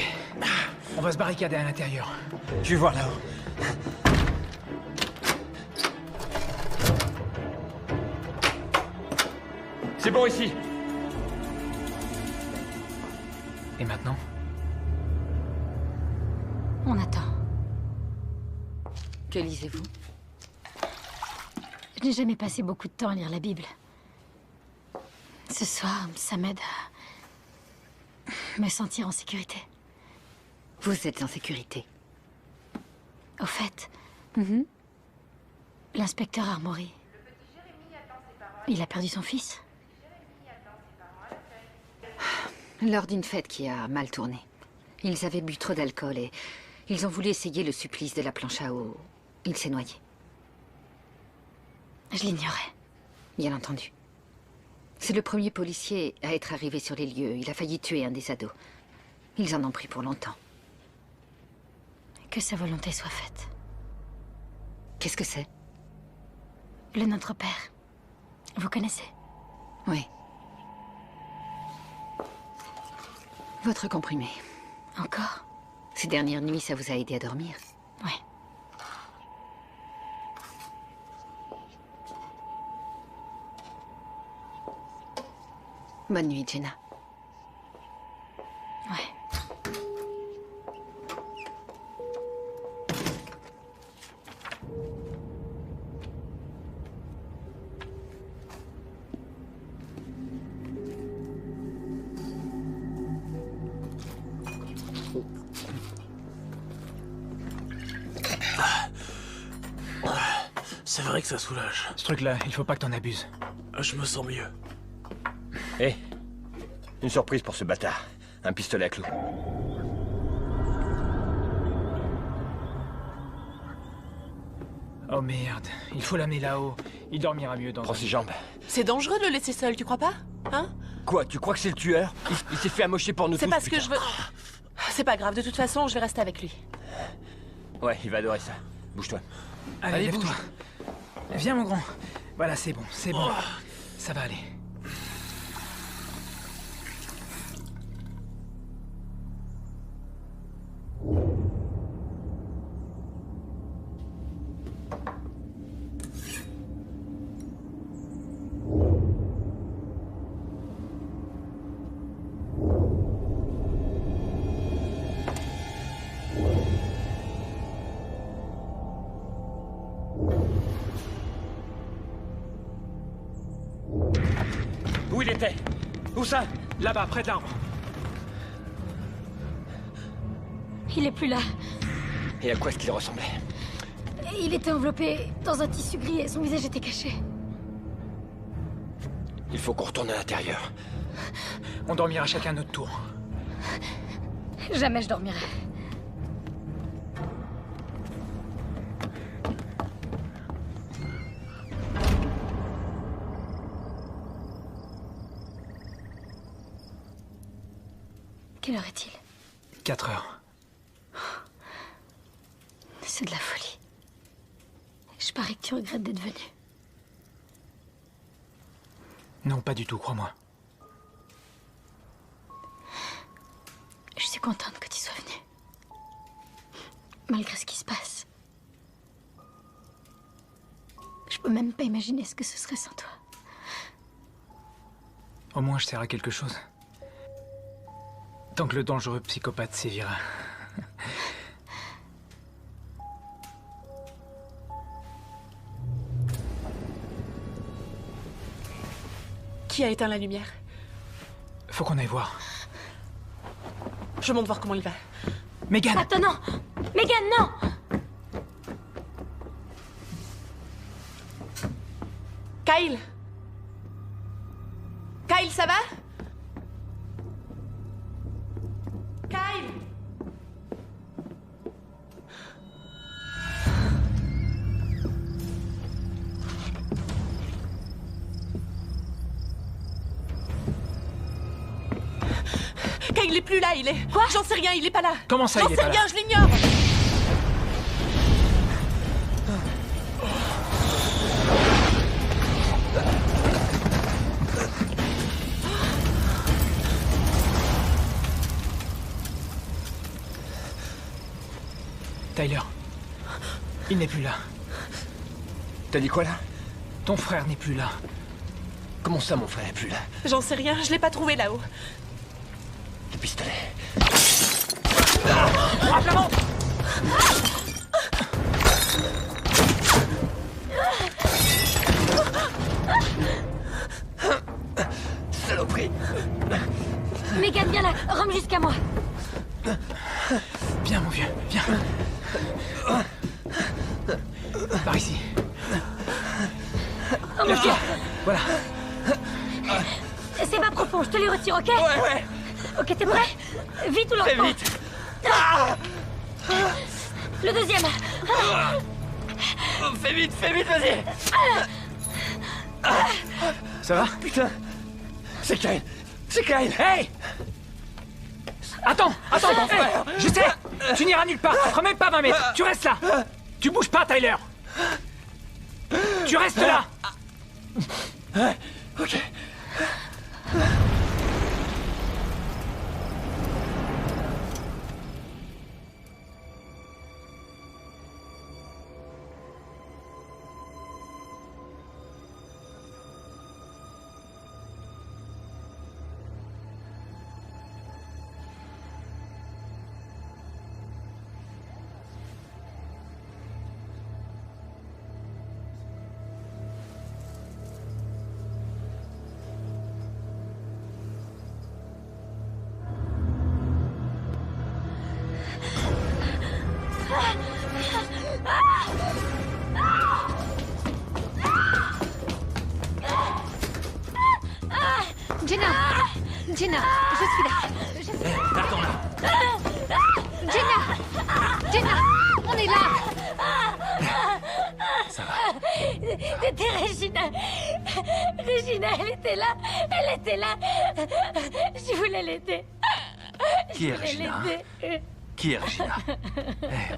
On va se barricader à l'intérieur. Je vais voir là-haut. C'est bon ici. Et maintenant? On attend. Que lisez-vous? Je n'ai jamais passé beaucoup de temps à lire la Bible. Ce soir, ça m'aide à me sentir en sécurité. Vous êtes en sécurité. Au fait, l'inspecteur Armory, il a perdu son fils? Lors d'une fête qui a mal tourné. Ils avaient bu trop d'alcool et ils ont voulu essayer le supplice de la planche à eau. Il s'est noyé. Je l'ignorais. Bien entendu. C'est le premier policier à être arrivé sur les lieux. Il a failli tuer un des ados. Ils en ont pris pour longtemps. Que sa volonté soit faite. Qu'est-ce que c'est? Le Notre Père. Vous connaissez? Oui. Votre comprimé. Encore? Ces dernières nuits, ça vous a aidé à dormir? Ouais. Bonne nuit, Jenna. Ouais. C'est vrai que ça soulage. Ce truc-là, il faut pas que t'en abuses. Je me sens mieux. Hé, une surprise pour ce bâtard. Un pistolet à clous. Oh merde, il faut l'amener là-haut. Il dormira mieux dans... Prends ses jambes. C'est dangereux de le laisser seul, tu crois pas? Hein? Quoi, tu crois que c'est le tueur? Il s'est fait amocher pour nous tous, C'est parce que putain. je veux... C'est pas grave, de toute façon, je vais rester avec lui. Ouais, il va adorer ça. Bouge-toi. Allez, bouge. lève-toi. Viens, mon grand. Voilà, c'est bon, c'est bon. Ça va aller. Où il était? Où ça? Là-bas, près de l'arbre. Il est plus là. Et à quoi est-ce qu'il ressemblait? Il était enveloppé dans un tissu gris et son visage était caché. Il faut qu'on retourne à l'intérieur. On dormira chacun notre tour. Jamais je dormirai. Quelle heure est-il? 4 heures. C'est de la folie. Je parie que tu regrettes d'être venu. Non, pas du tout, crois-moi. Je suis contente que tu sois venu. Malgré ce qui se passe. Je peux même pas imaginer ce que ce serait sans toi. Au moins, je sers à quelque chose. Tant que le dangereux psychopathe sévira. Qui a éteint la lumière? Faut qu'on aille voir. Je monte voir comment il va. Megan! Attends, non! Megan, non! Kyle? Kyle, ça va? Kyle? Kyle, il est plus là, il est... Quoi? J'en sais rien, il est pas là. Comment ça, il est pas là? J'en sais rien, je l'ignore. Tyler. Il n'est plus là. T'as dit quoi, là? Ton frère n'est plus là. Comment ça, mon frère est plus là? J'en sais rien, je l'ai pas trouvé là-haut. Le pistolet. Frappe la montre! Saloperie! Megan, viens là, rame jusqu'à moi. Viens, mon vieux, viens. Par ici. Oh mon Dieu! Voilà. C'est pas profond, je te les retire, ok? Ouais. Ok, t'es prêt? Vite ou lentement? Très vite. Le deuxième. Fais vite, vas-y. Ça va? Putain. C'est Kyle. Hey! Attends, hey, je sais. Tu n'iras nulle part, tu feras même pas 20 mètres. Tu restes là. Tu bouges pas, Tyler. Tu restes là. Ok. Jenna, je suis là. Attends là. Jenna, on est là. Ça va. C'était Regina. Regina, elle était là. Elle était là. Je voulais l'aider. Qui est Regina? Qui est Regina?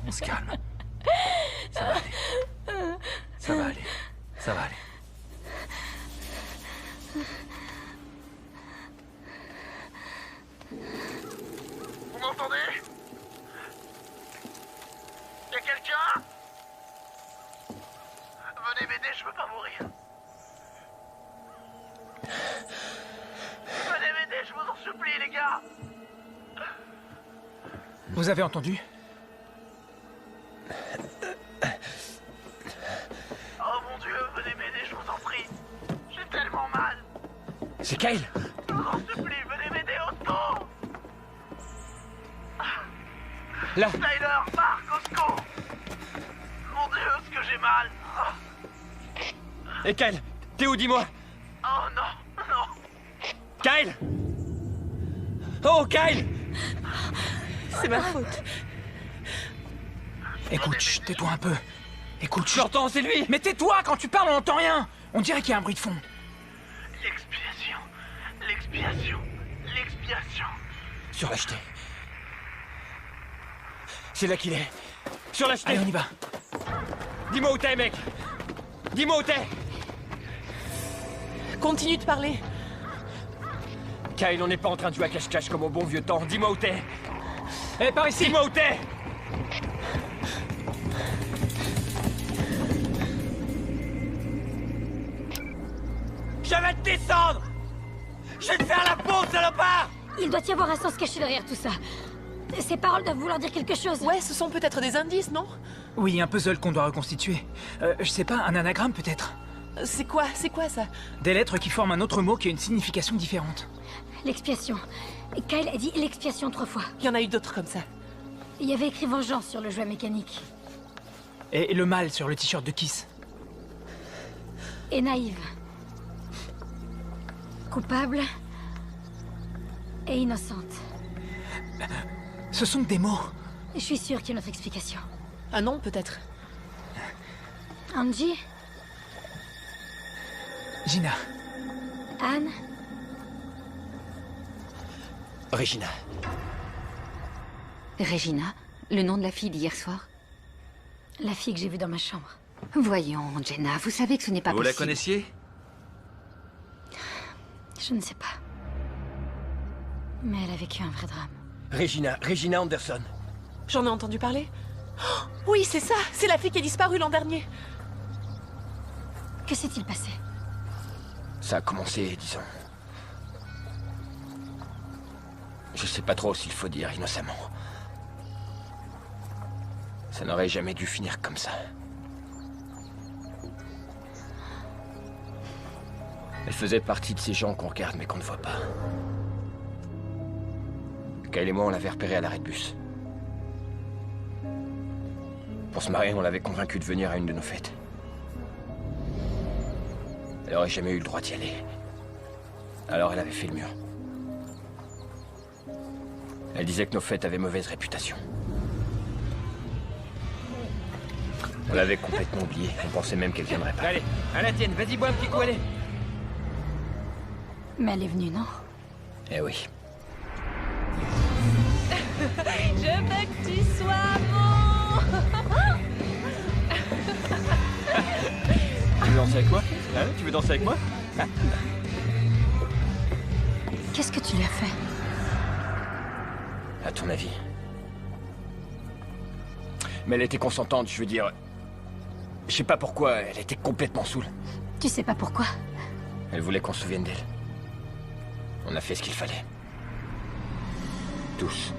On se calme. Ça va aller. Ça va aller. Ça va aller. Vous m'entendez? Y'a quelqu'un? Venez m'aider, je veux pas mourir. Venez m'aider, je vous en supplie, les gars. Vous avez entendu? Oh mon Dieu, venez m'aider, je vous en prie. J'ai tellement mal. C'est Kyle. Je vous en supplie, venez m'aider au secours. Là. Tyler, Marc, au secours. Mon Dieu, ce que j'ai mal. Et Kyle, t'es où, dis-moi? Oh non, non. Kyle! Oh, Kyle! C'est ma faute. Écoute, chut, tais-toi un peu. Écoute, chut. J'entends, c'est lui! Mais tais-toi, quand tu parles, on n'entend rien. On dirait qu'il y a un bruit de fond. L'expiation. L'expiation. L'expiation. Sur la jetée. C'est là qu'il est. Sur la jetée. Allez, on y va. Dis-moi où t'es, mec. Dis-moi où t'es. Continue de parler. Kyle, on n'est pas en train de jouer à cache-cache comme au bon vieux temps. Dis-moi où t'es. Eh, par ici. Dis-moi où t'es. Je vais te descendre. Je vais te faire la peau, salopard. Il doit y avoir un sens caché derrière tout ça. Ces paroles doivent vouloir dire quelque chose. Ouais, ce sont peut-être des indices, non? Oui, un puzzle qu'on doit reconstituer. Je sais pas, un anagramme peut-être. C'est quoi ça? Des lettres qui forment un autre mot qui a une signification différente. L'expiation. Kyle a dit l'expiation 3 fois. Il y en a eu d'autres comme ça. Il y avait écrit vengeance sur le jouet mécanique. Et le mal sur le t-shirt de Kiss. Et naïve. Coupable. Et innocente. Ce sont des mots. Je suis sûre qu'il y a une autre explication. Un nom, peut-être. Angie? Gina. Anne? Regina. Regina, le nom de la fille d'hier soir? La fille que j'ai vue dans ma chambre. Voyons, Jenna, vous savez que ce n'est pas Vous possible. la connaissiez? Je ne sais pas. Mais elle a vécu un vrai drame. Regina Anderson. J'en ai entendu parler. Oh, oui, c'est ça. C'est la fille qui a disparu l'an dernier. Que s'est-il passé? Ça a commencé, disons... Je sais pas trop s'il faut dire innocemment. Ça n'aurait jamais dû finir comme ça. Elle faisait partie de ces gens qu'on regarde mais qu'on ne voit pas. Kyle et moi, on l'avait repérée à l'arrêt de bus. Pour se marier, on l'avait convaincue de venir à une de nos fêtes. Elle aurait jamais eu le droit d'y aller. Alors elle avait fait le mur. Elle disait que nos fêtes avaient mauvaise réputation. On l'avait complètement oubliée. On pensait même qu'elle viendrait pas. Allez, à la tienne, vas-y, bois un petit coup, allez. Mais elle est venue, non? Eh oui. Je veux que tu sois mon. Tu veux danser avec moi? Hein? Tu veux danser avec moi? Qu'est-ce que tu lui as fait? À ton avis? Mais elle était consentante, je veux dire... Je sais pas pourquoi, elle était complètement saoule. Tu sais pas pourquoi? Elle voulait qu'on se souvienne d'elle. On a fait ce qu'il fallait. Tous.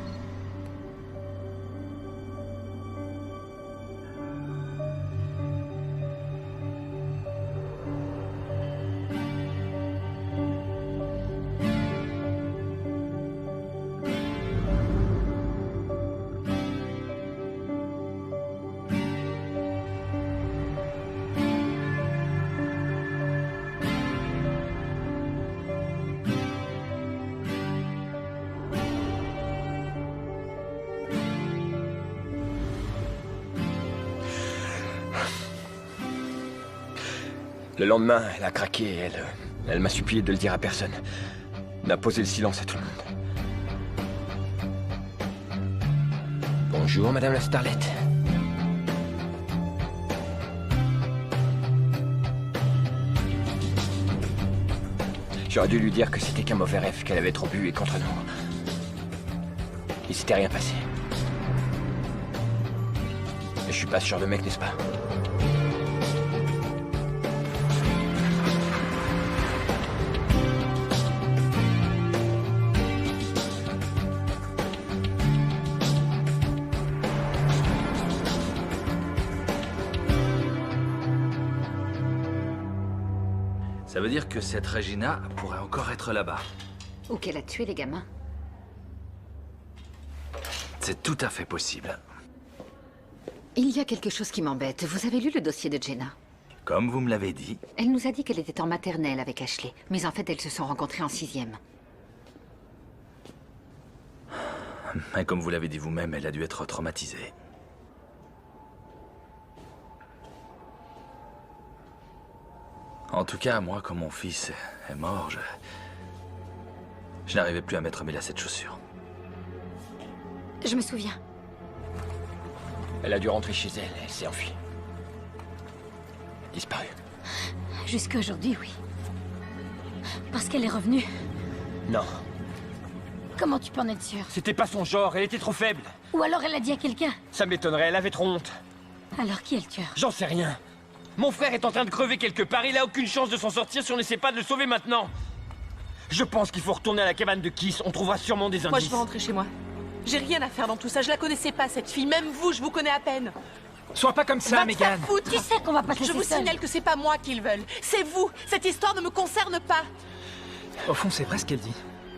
Le lendemain, elle a craqué et elle m'a supplié de le dire à personne. D'imposer le silence à tout le monde. Bonjour, Madame la Starlette. J'aurais dû lui dire que c'était qu'un mauvais rêve, qu'elle avait trop bu et contre nous. Il s'était rien passé. Et je suis pas ce genre de mec, n'est-ce pas? Ça veut dire que cette Regina pourrait encore être là-bas. Ou qu'elle a tué les gamins. C'est tout à fait possible. Il y a quelque chose qui m'embête. Vous avez lu le dossier de Jenna? Comme vous me l'avez dit. Elle nous a dit qu'elle était en maternelle avec Ashley. Mais en fait, elles se sont rencontrées en 6e. Mais comme vous l'avez dit vous-même, elle a dû être traumatisée. En tout cas, moi, quand mon fils est mort, je n'arrivais plus à mettre mes lacets de chaussures. Je me souviens. Elle a dû rentrer chez elle, elle s'est enfuie. Disparue. Jusqu'à aujourd'hui, oui. Parce qu'elle est revenue. Non. Comment tu peux en être sûr? C'était pas son genre, elle était trop faible. Ou alors elle a dit à quelqu'un. Ça m'étonnerait, elle avait trop honte. Alors qui est le tueur? J'en sais rien. Mon frère est en train de crever quelque part, il a aucune chance de s'en sortir si on n'essaie pas de le sauver maintenant. Je pense qu'il faut retourner à la cabane de Kiss, on trouvera sûrement des indices. Moi, je veux rentrer chez moi. J'ai rien à faire dans tout ça, je la connaissais pas, cette fille. Même vous, je vous connais à peine. Sois pas comme ça, Megan. Tu sais qu'on va pas te Je laisser vous seule. signale que c'est pas moi qu'ils veulent. C'est vous. Cette histoire ne me concerne pas. Au fond, c'est vrai ce qu'elle dit.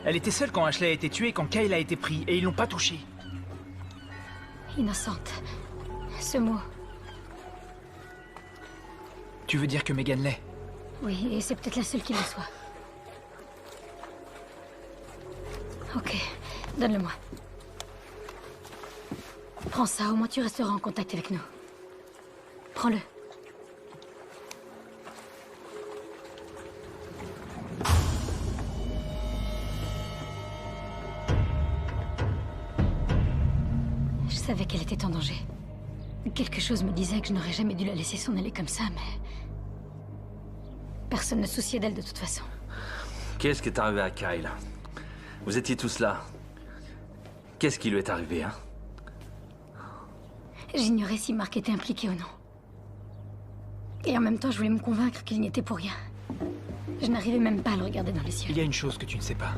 Elle était seule quand Ashley a été tuée et quand Kyle a été pris, et ils l'ont pas touchée. Innocente. Ce mot. Tu veux dire que Megan l'est? Oui, et c'est peut-être la seule qui le soit. Ok, donne-le-moi. Prends ça, au moins tu resteras en contact avec nous. Prends-le. Je savais qu'elle était en danger. Quelque chose me disait que je n'aurais jamais dû la laisser s'en aller comme ça, mais... Personne ne se souciait d'elle de toute façon. Qu'est-ce qui est arrivé à Kyle? Vous étiez tous là. Qu'est-ce qui lui est arrivé, hein? J'ignorais si Mark était impliqué ou non. Et en même temps, je voulais me convaincre qu'il n'y était pour rien. Je n'arrivais même pas à le regarder dans les yeux. Il y a une chose que tu ne sais pas.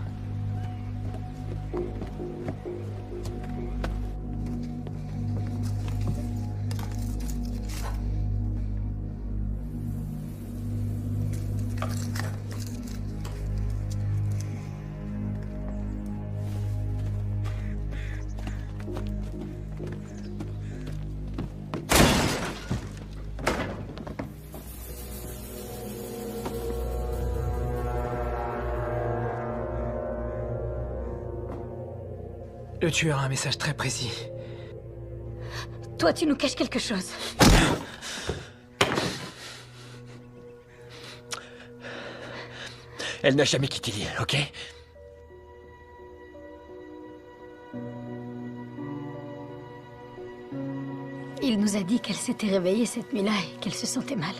Le tueur a un message très précis. Toi, tu nous caches quelque chose. Elle n'a jamais quitté l'île, ok? Il nous a dit qu'elle s'était réveillée cette nuit-là et qu'elle se sentait mal.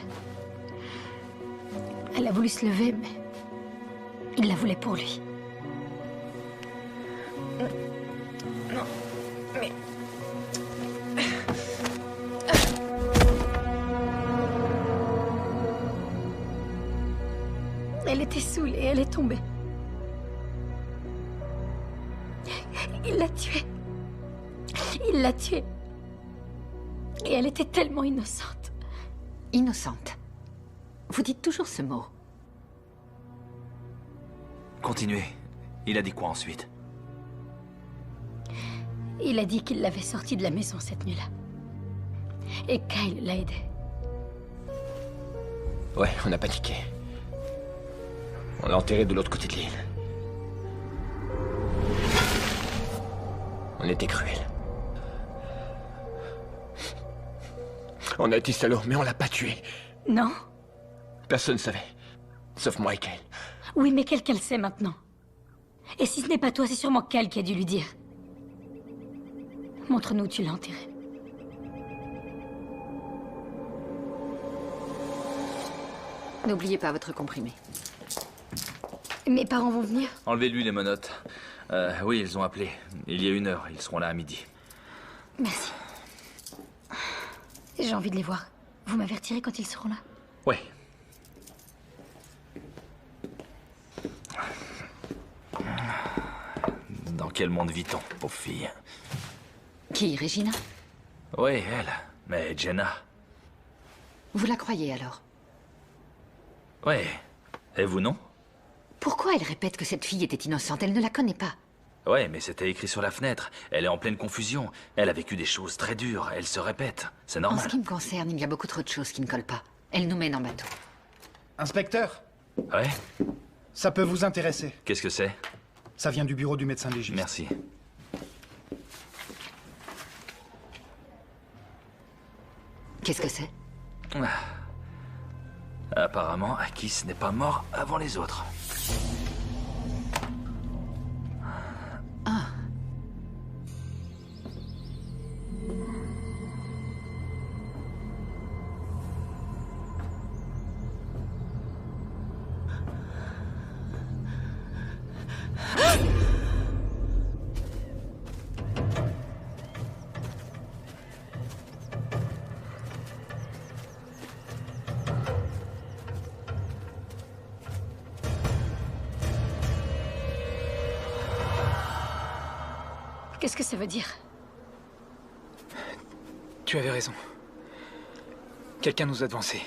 Elle a voulu se lever, mais il la voulait pour lui. Non, mais... Elle était saoule et elle est tombée. Il l'a tuée. Il l'a tuée. Et elle était tellement innocente. Innocente. Vous dites toujours ce mot. Continuez. Il a dit quoi ensuite? Il a dit qu'il l'avait sortie de la maison cette nuit-là. Et Kyle l'a aidé. Ouais, on a paniqué. On l'a enterré de l'autre côté de l'île. On était cruels. On a été salauds, mais on l'a pas tué. Non? Personne ne savait. Sauf moi et Kyle. Oui, mais quelqu'un le sait maintenant. Et si ce n'est pas toi, c'est sûrement Kyle qui a dû lui dire. Montre-nous où tu l'as enterré. N'oubliez pas votre comprimé. Mes parents vont venir? Enlevez-lui les menottes. Oui, ils ont appelé. Il y a 1 heure. Ils seront là à midi. Merci. J'ai envie de les voir. Vous m'avertirez quand ils seront là? Oui. Dans quel monde vit-on, pauvre fille? Qui, Regina? Oui, elle. Mais Jenna? Vous la croyez alors? Oui. Et vous, non? Pourquoi elle répète que cette fille était innocente? Elle ne la connaît pas. Ouais, mais c'était écrit sur la fenêtre. Elle est en pleine confusion. Elle a vécu des choses très dures. Elle se répète. C'est En normal. ce qui me concerne, il y a beaucoup trop de choses qui ne collent pas. Elle nous mène en bateau. Inspecteur, Ouais? ça peut vous intéresser. Qu'est-ce que c'est? Ça vient du bureau du médecin légiste. Merci. Qu'est-ce que c'est? Apparemment, Akis n'est pas mort avant les autres. Ah. Qu'est-ce que ça veut dire? Tu avais raison. Quelqu'un nous a devancés.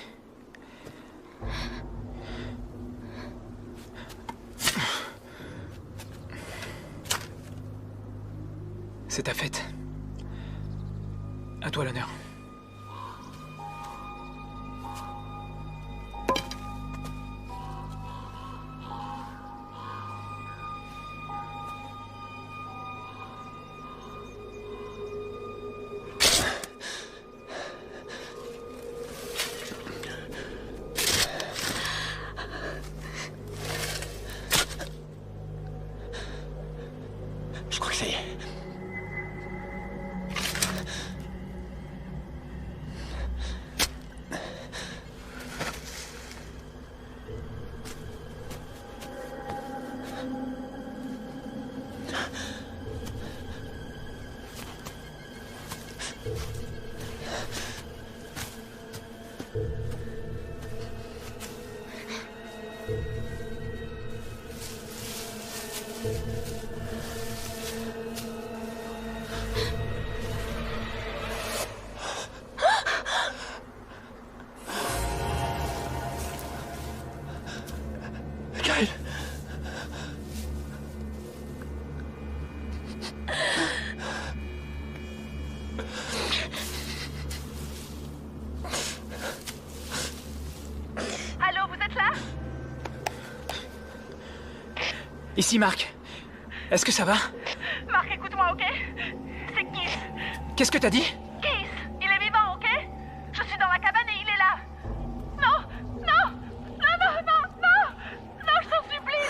C'est ta fête. À toi l'honneur. Je crois que ça y est. Kyle. Allô, vous êtes là? Ici, Marc. Est-ce que ça va? Marc, écoute-moi, ok? C'est Keith. Qu'est-ce que t'as dit? Keith, il est vivant, ok? Je suis dans la cabane et il est là. Non, non, non, non, non, non, non, je t'en supplie.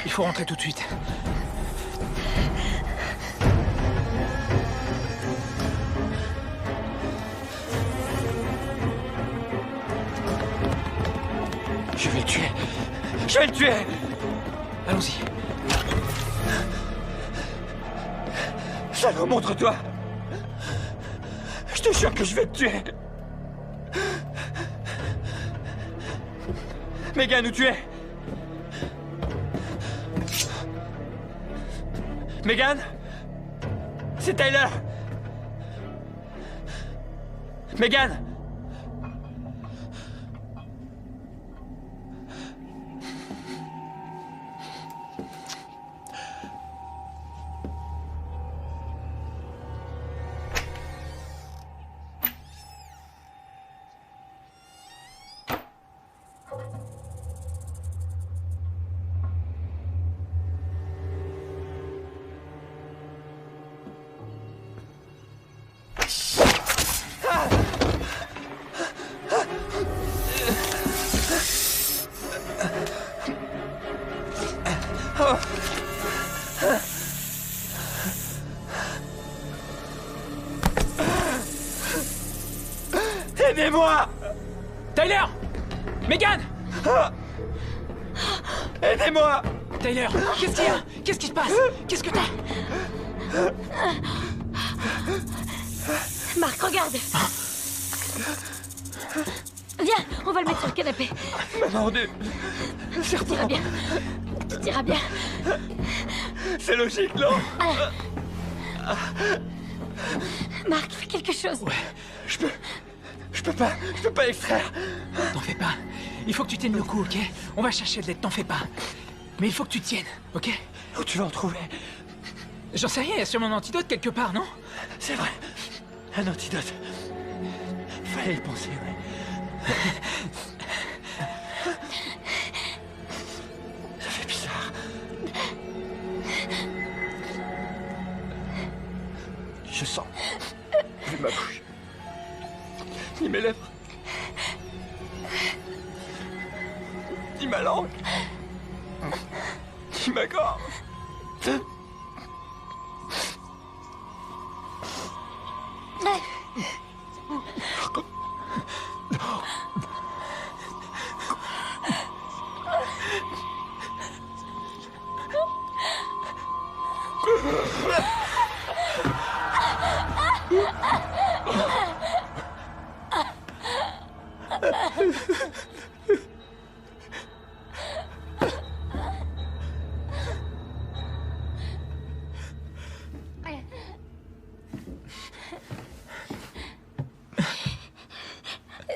Il faut rentrer tout de suite. Je vais le tuer. Allons-y. Salaud, montre-toi. Je te jure que je vais te tuer. Megan, où tu es? Megan? C'est Tyler. Megan? Aidez-moi! Tyler! Megan! Aidez-moi! Tyler, qu'est-ce qu'il y a? Qu'est-ce qui se passe? Qu'est-ce que t'as? Marc, regarde. Viens, on va le mettre sur le canapé. m'a mordu. Tout ira bien. Tout ira bien. C'est logique, non? Marc, fais quelque chose. Ouais, Je peux pas extraire. T'en fais pas. Il faut que tu tiennes le coup, ok? On va chercher de l'aide, t'en fais pas. Mais il faut que tu tiennes, ok? Où tu vas en trouver? J'en sais rien, il y a sûrement un antidote quelque part, non? C'est vrai. Un antidote. Fallait y penser, ouais. Ça fait bizarre. Je sens plus ma bouche, ni mes lèvres, ni ma langue, ni ma gorge.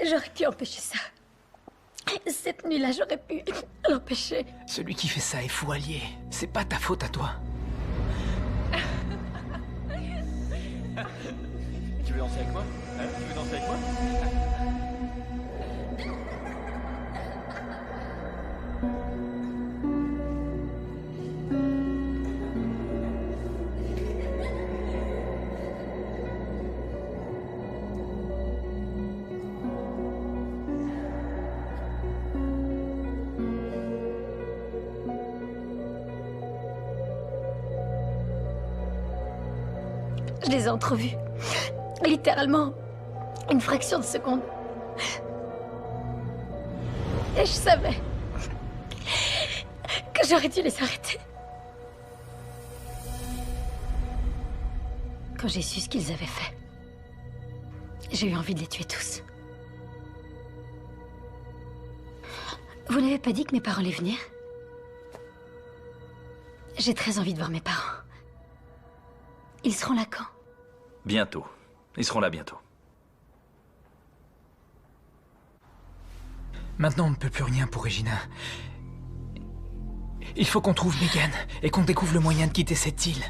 J'aurais pu empêcher ça. Cette nuit-là, j'aurais pu l'empêcher. Celui qui fait ça est fou allié. C'est pas ta faute à toi. Tu veux danser avec moi? Tu veux danser avec moi? Je les ai entrevus. Littéralement, une fraction de seconde. Et je savais que j'aurais dû les arrêter. Quand j'ai su ce qu'ils avaient fait, j'ai eu envie de les tuer tous. Vous n'avez pas dit que mes parents allaient venir? J'ai très envie de voir mes parents. Ils seront là quand? Bientôt. Ils seront là bientôt. Maintenant, on ne peut plus rien pour Regina. Il faut qu'on trouve Megan et qu'on découvre le moyen de quitter cette île.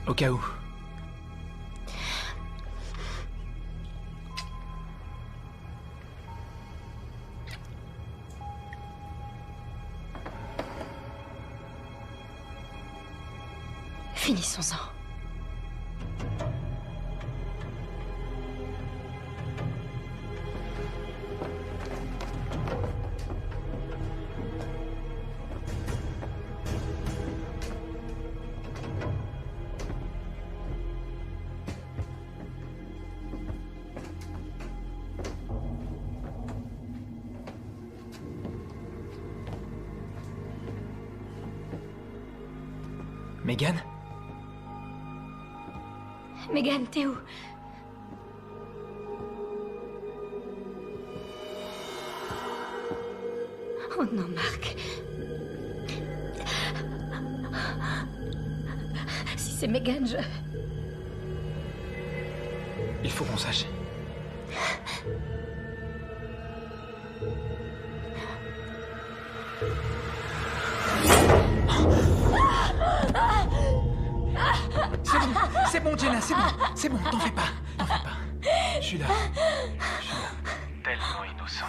Au cas où. Finissons-en. Megan? Megan, t'es où? Oh non, Marc. Si c'est Megan, je... Il faut qu'on sache. C'est bon, Jenna, c'est bon, t'en fais pas. Je suis là. Tellement innocente.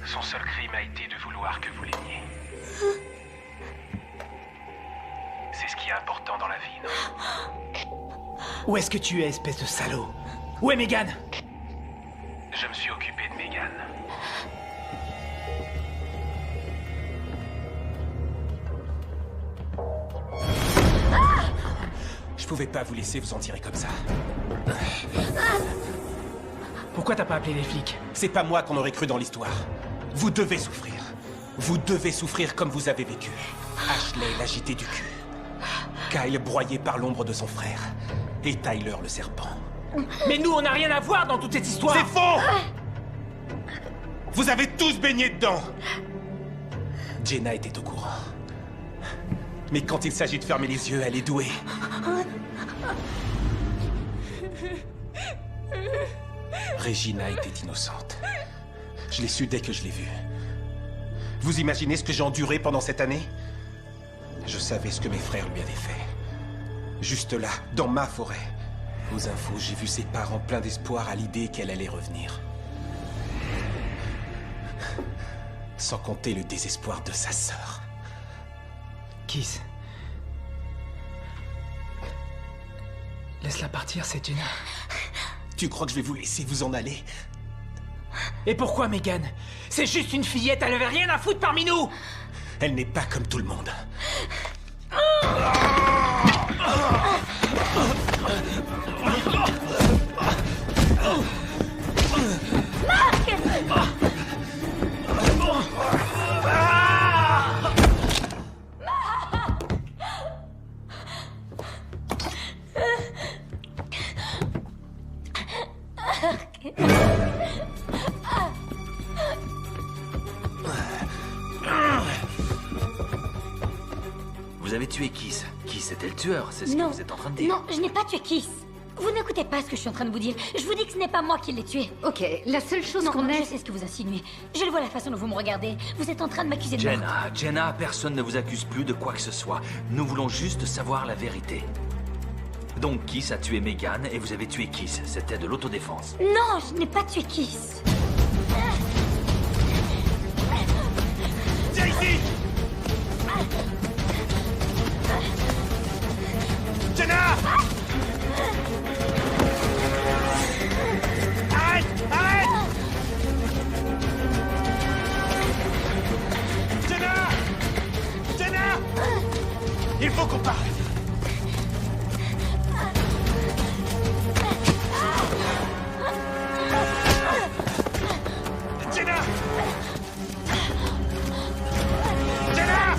Son seul crime a été de vouloir que vous l'aimiez. C'est ce qui est important dans la vie, non? Où est-ce que tu es, espèce de salaud? Où est Megan? Je me suis occupé de Megan. Je pouvais pas vous laisser vous en tirer comme ça. Pourquoi t'as pas appelé les flics? C'est pas moi qu'on aurait cru dans l'histoire. Vous devez souffrir. Vous devez souffrir comme vous avez vécu. Ashley l'agité du cul. Kyle broyé par l'ombre de son frère. Et Tyler le serpent. Mais nous, on n'a rien à voir dans toute cette histoire! C'est faux! Vous avez tous baigné dedans! Jenna était au courant. Mais quand il s'agit de fermer les yeux, elle est douée. Regina était innocente. Je l'ai su dès que je l'ai vue. Vous imaginez ce que j'ai enduré pendant cette année? Je savais ce que mes frères lui avaient fait. Juste là, dans ma forêt. Aux infos, j'ai vu ses parents pleins d'espoir à l'idée qu'elle allait revenir. Sans compter le désespoir de sa sœur. Kiss. Laisse-la partir, c'est Jenna. Tu crois que je vais vous laisser vous en aller? Et pourquoi, Megan? C'est juste une fillette, elle avait rien à foutre parmi nous! Elle n'est pas comme tout le monde. Vous avez tué Kiss. Kiss était le tueur, c'est ce que vous êtes en train de dire. Non, je n'ai pas tué Kiss. Vous n'écoutez pas ce que je suis en train de vous dire. Je vous dis que ce n'est pas moi qui l'ai tué. Ok, la seule chose qu'on Je ait... sais ce que vous insinuez. Je le vois la façon dont vous me regardez. Vous êtes en train de m'accuser de meurtre. Jenna, personne ne vous accuse plus de quoi que ce soit. Nous voulons juste savoir la vérité. Donc Kiss a tué Megan et vous avez tué Kiss. C'était de l'autodéfense. Non, je n'ai pas tué Kiss. Viens ici! Jenna! Arrête! Arrête! Jenna! Jenna! Il faut qu'on parte! Jenna! Jenna!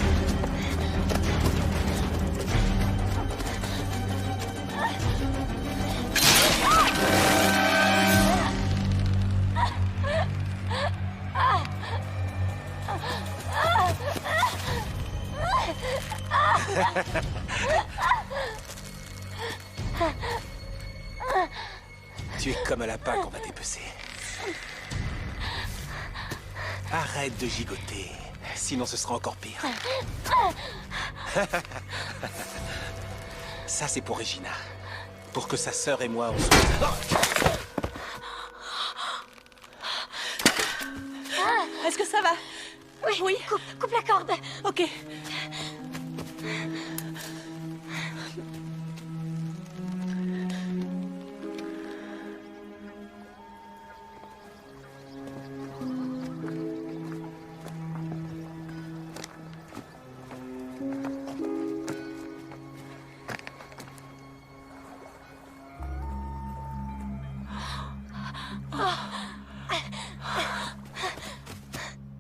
Tu es comme un lapin qu'on va dépecer. Arrête de gigoter, sinon ce sera encore pire. Ça, c'est pour Regina. Pour que sa sœur et moi, on soit... Est-ce que ça va? Oui. Coupe la corde. Ok.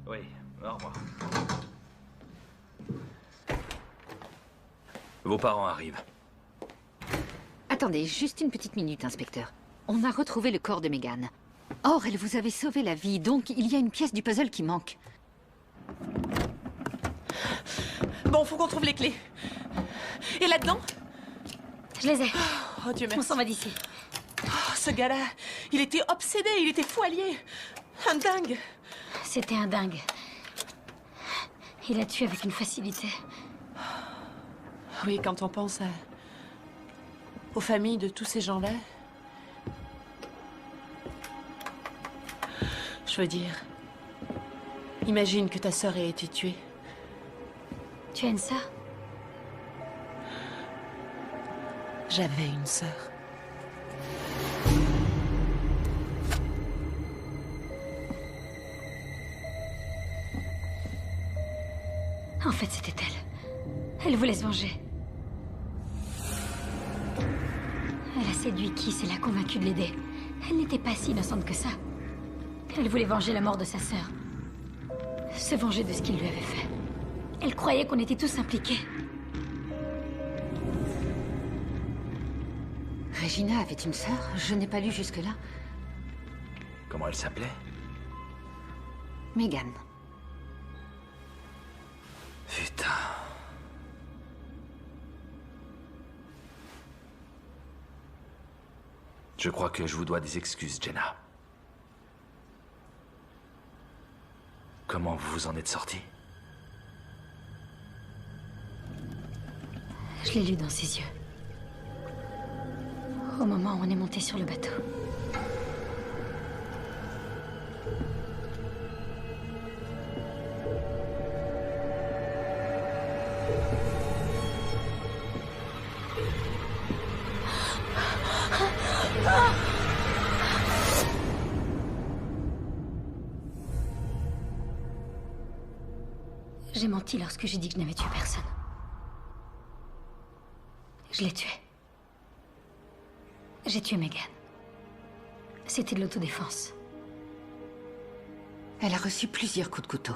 Oui, au revoir. Vos parents arrivent. Attendez, juste une petite minute, inspecteur. On a retrouvé le corps de Megan. Or, elle vous avait sauvé la vie, donc il y a une pièce du puzzle qui manque. Bon, faut qu'on trouve les clés. Et là-dedans? Je les ai. Oh Dieu merci. On s'en va d'ici. Oh, ce gars-là, il était obsédé, il était fou allié. Un dingue. C'était un dingue. Il a tué avec une facilité. Oui, quand on pense aux familles de tous ces gens-là. Je veux dire, imagine que ta sœur ait été tuée. Tu as une sœur? J'avais une sœur. En fait, c'était elle. Elle voulait se venger. Elle a séduit Kiss et l'a convaincu de l'aider. Elle n'était pas si innocente que ça. Elle voulait venger la mort de sa sœur. Se venger de ce qu'il lui avait fait. Elle croyait qu'on était tous impliqués. Regina avait une sœur? Je n'ai pas lu jusque-là. Comment elle s'appelait? Megan. Putain. Je crois que je vous dois des excuses, Jenna. Comment vous vous en êtes sortie? Je l'ai lu dans ses yeux. Au moment où on est monté sur le bateau. J'ai menti lorsque j'ai dit que je n'avais tué personne. Je l'ai tué. J'ai tué Megan. C'était de l'autodéfense. Elle a reçu plusieurs coups de couteau.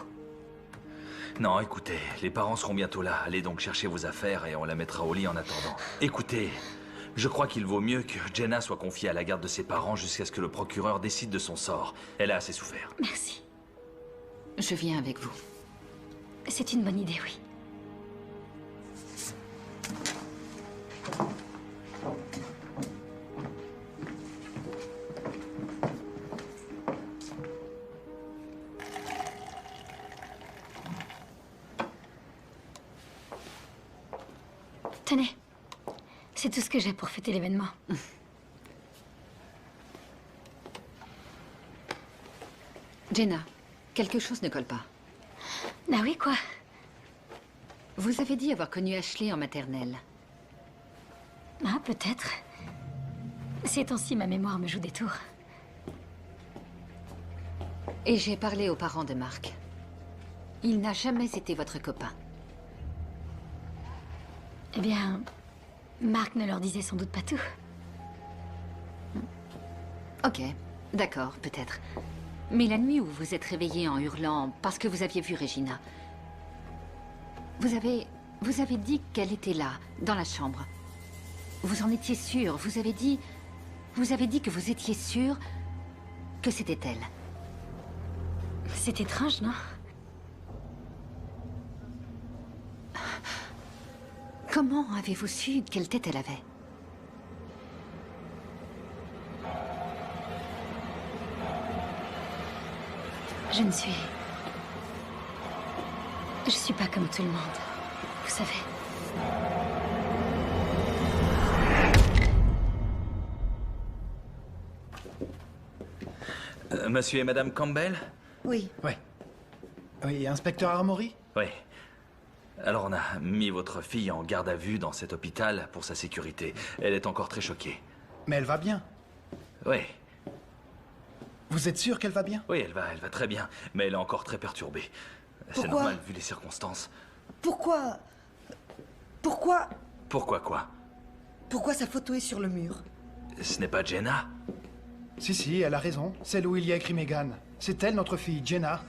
Non, écoutez, les parents seront bientôt là. Allez donc chercher vos affaires et on la mettra au lit en attendant. Écoutez, je crois qu'il vaut mieux que Jenna soit confiée à la garde de ses parents jusqu'à ce que le procureur décide de son sort. Elle a assez souffert. Merci. Je viens avec vous. C'est une bonne idée, oui. Tenez, c'est tout ce que j'ai pour fêter l'événement. Jenna, quelque chose ne colle pas. Ah oui, quoi? Vous avez dit avoir connu Ashley en maternelle. Ah, peut-être. Ces temps-ci, ma mémoire me joue des tours. Et j'ai parlé aux parents de Mark. Il n'a jamais été votre copain. Eh bien, Mark ne leur disait sans doute pas tout. Ok, d'accord, peut-être. Mais la nuit où vous vous êtes réveillé en hurlant parce que vous aviez vu Regina, vous avez dit qu'elle était là, dans la chambre. Vous en étiez sûr, vous avez dit que vous étiez sûr que c'était elle. C'est étrange, non? Comment avez-vous su quelle tête elle avait? Je suis pas comme tout le monde, vous savez. Monsieur et Madame Campbell? Oui. Oui. Oui, inspecteur Armory? Oui. Alors on a mis votre fille en garde à vue dans cet hôpital pour sa sécurité. Elle est encore très choquée. Mais elle va bien. Oui. Vous êtes sûr qu'elle va bien? Oui, elle va très bien, mais elle est encore très perturbée. C'est normal vu les circonstances. Pourquoi Pourquoi quoi? Pourquoi sa photo est sur le mur? Ce n'est pas Jenna? Si, elle a raison. Celle où il y a écrit Megan. C'est elle, notre fille, Jenna.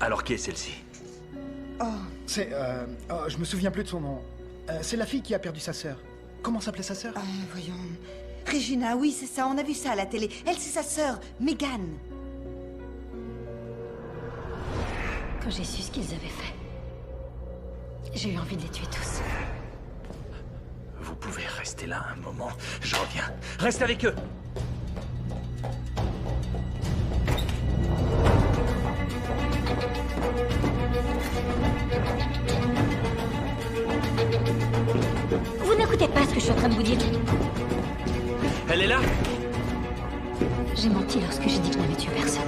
Alors qui est celle-ci? C'est... je me souviens plus de son nom. C'est la fille qui a perdu sa sœur. Comment s'appelait sa sœur? Voyons... Regina, oui, c'est ça, on a vu ça à la télé. Elle, c'est sa sœur, Megan. Quand j'ai su ce qu'ils avaient fait, j'ai eu envie de les tuer tous. Vous pouvez rester là un moment. Je reviens. Reste avec eux. Vous n'écoutez pas ce que je suis en train de vous dire. Elle est là? J'ai menti lorsque j'ai dit que je n'avais tué personne.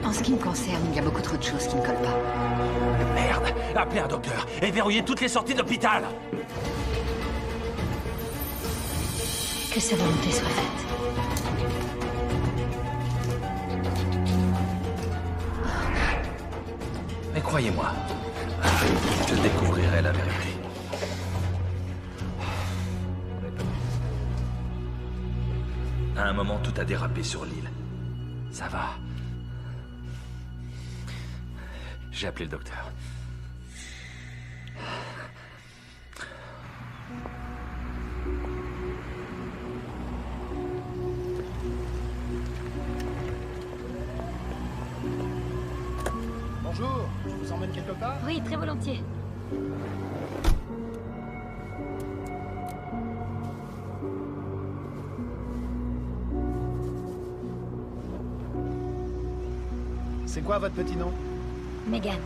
En ce qui me concerne, il y a beaucoup trop de choses qui ne collent pas. Merde! Appelez un docteur et verrouillez toutes les sorties d'hôpital! Que sa volonté soit faite. Mais croyez-moi, je découvrirai la vérité. À un moment, tout a dérapé sur l'île. Ça va. J'ai appelé le docteur. Bonjour, je vous emmène quelque part? Oui, très volontiers. C'est quoi votre petit nom? Megan.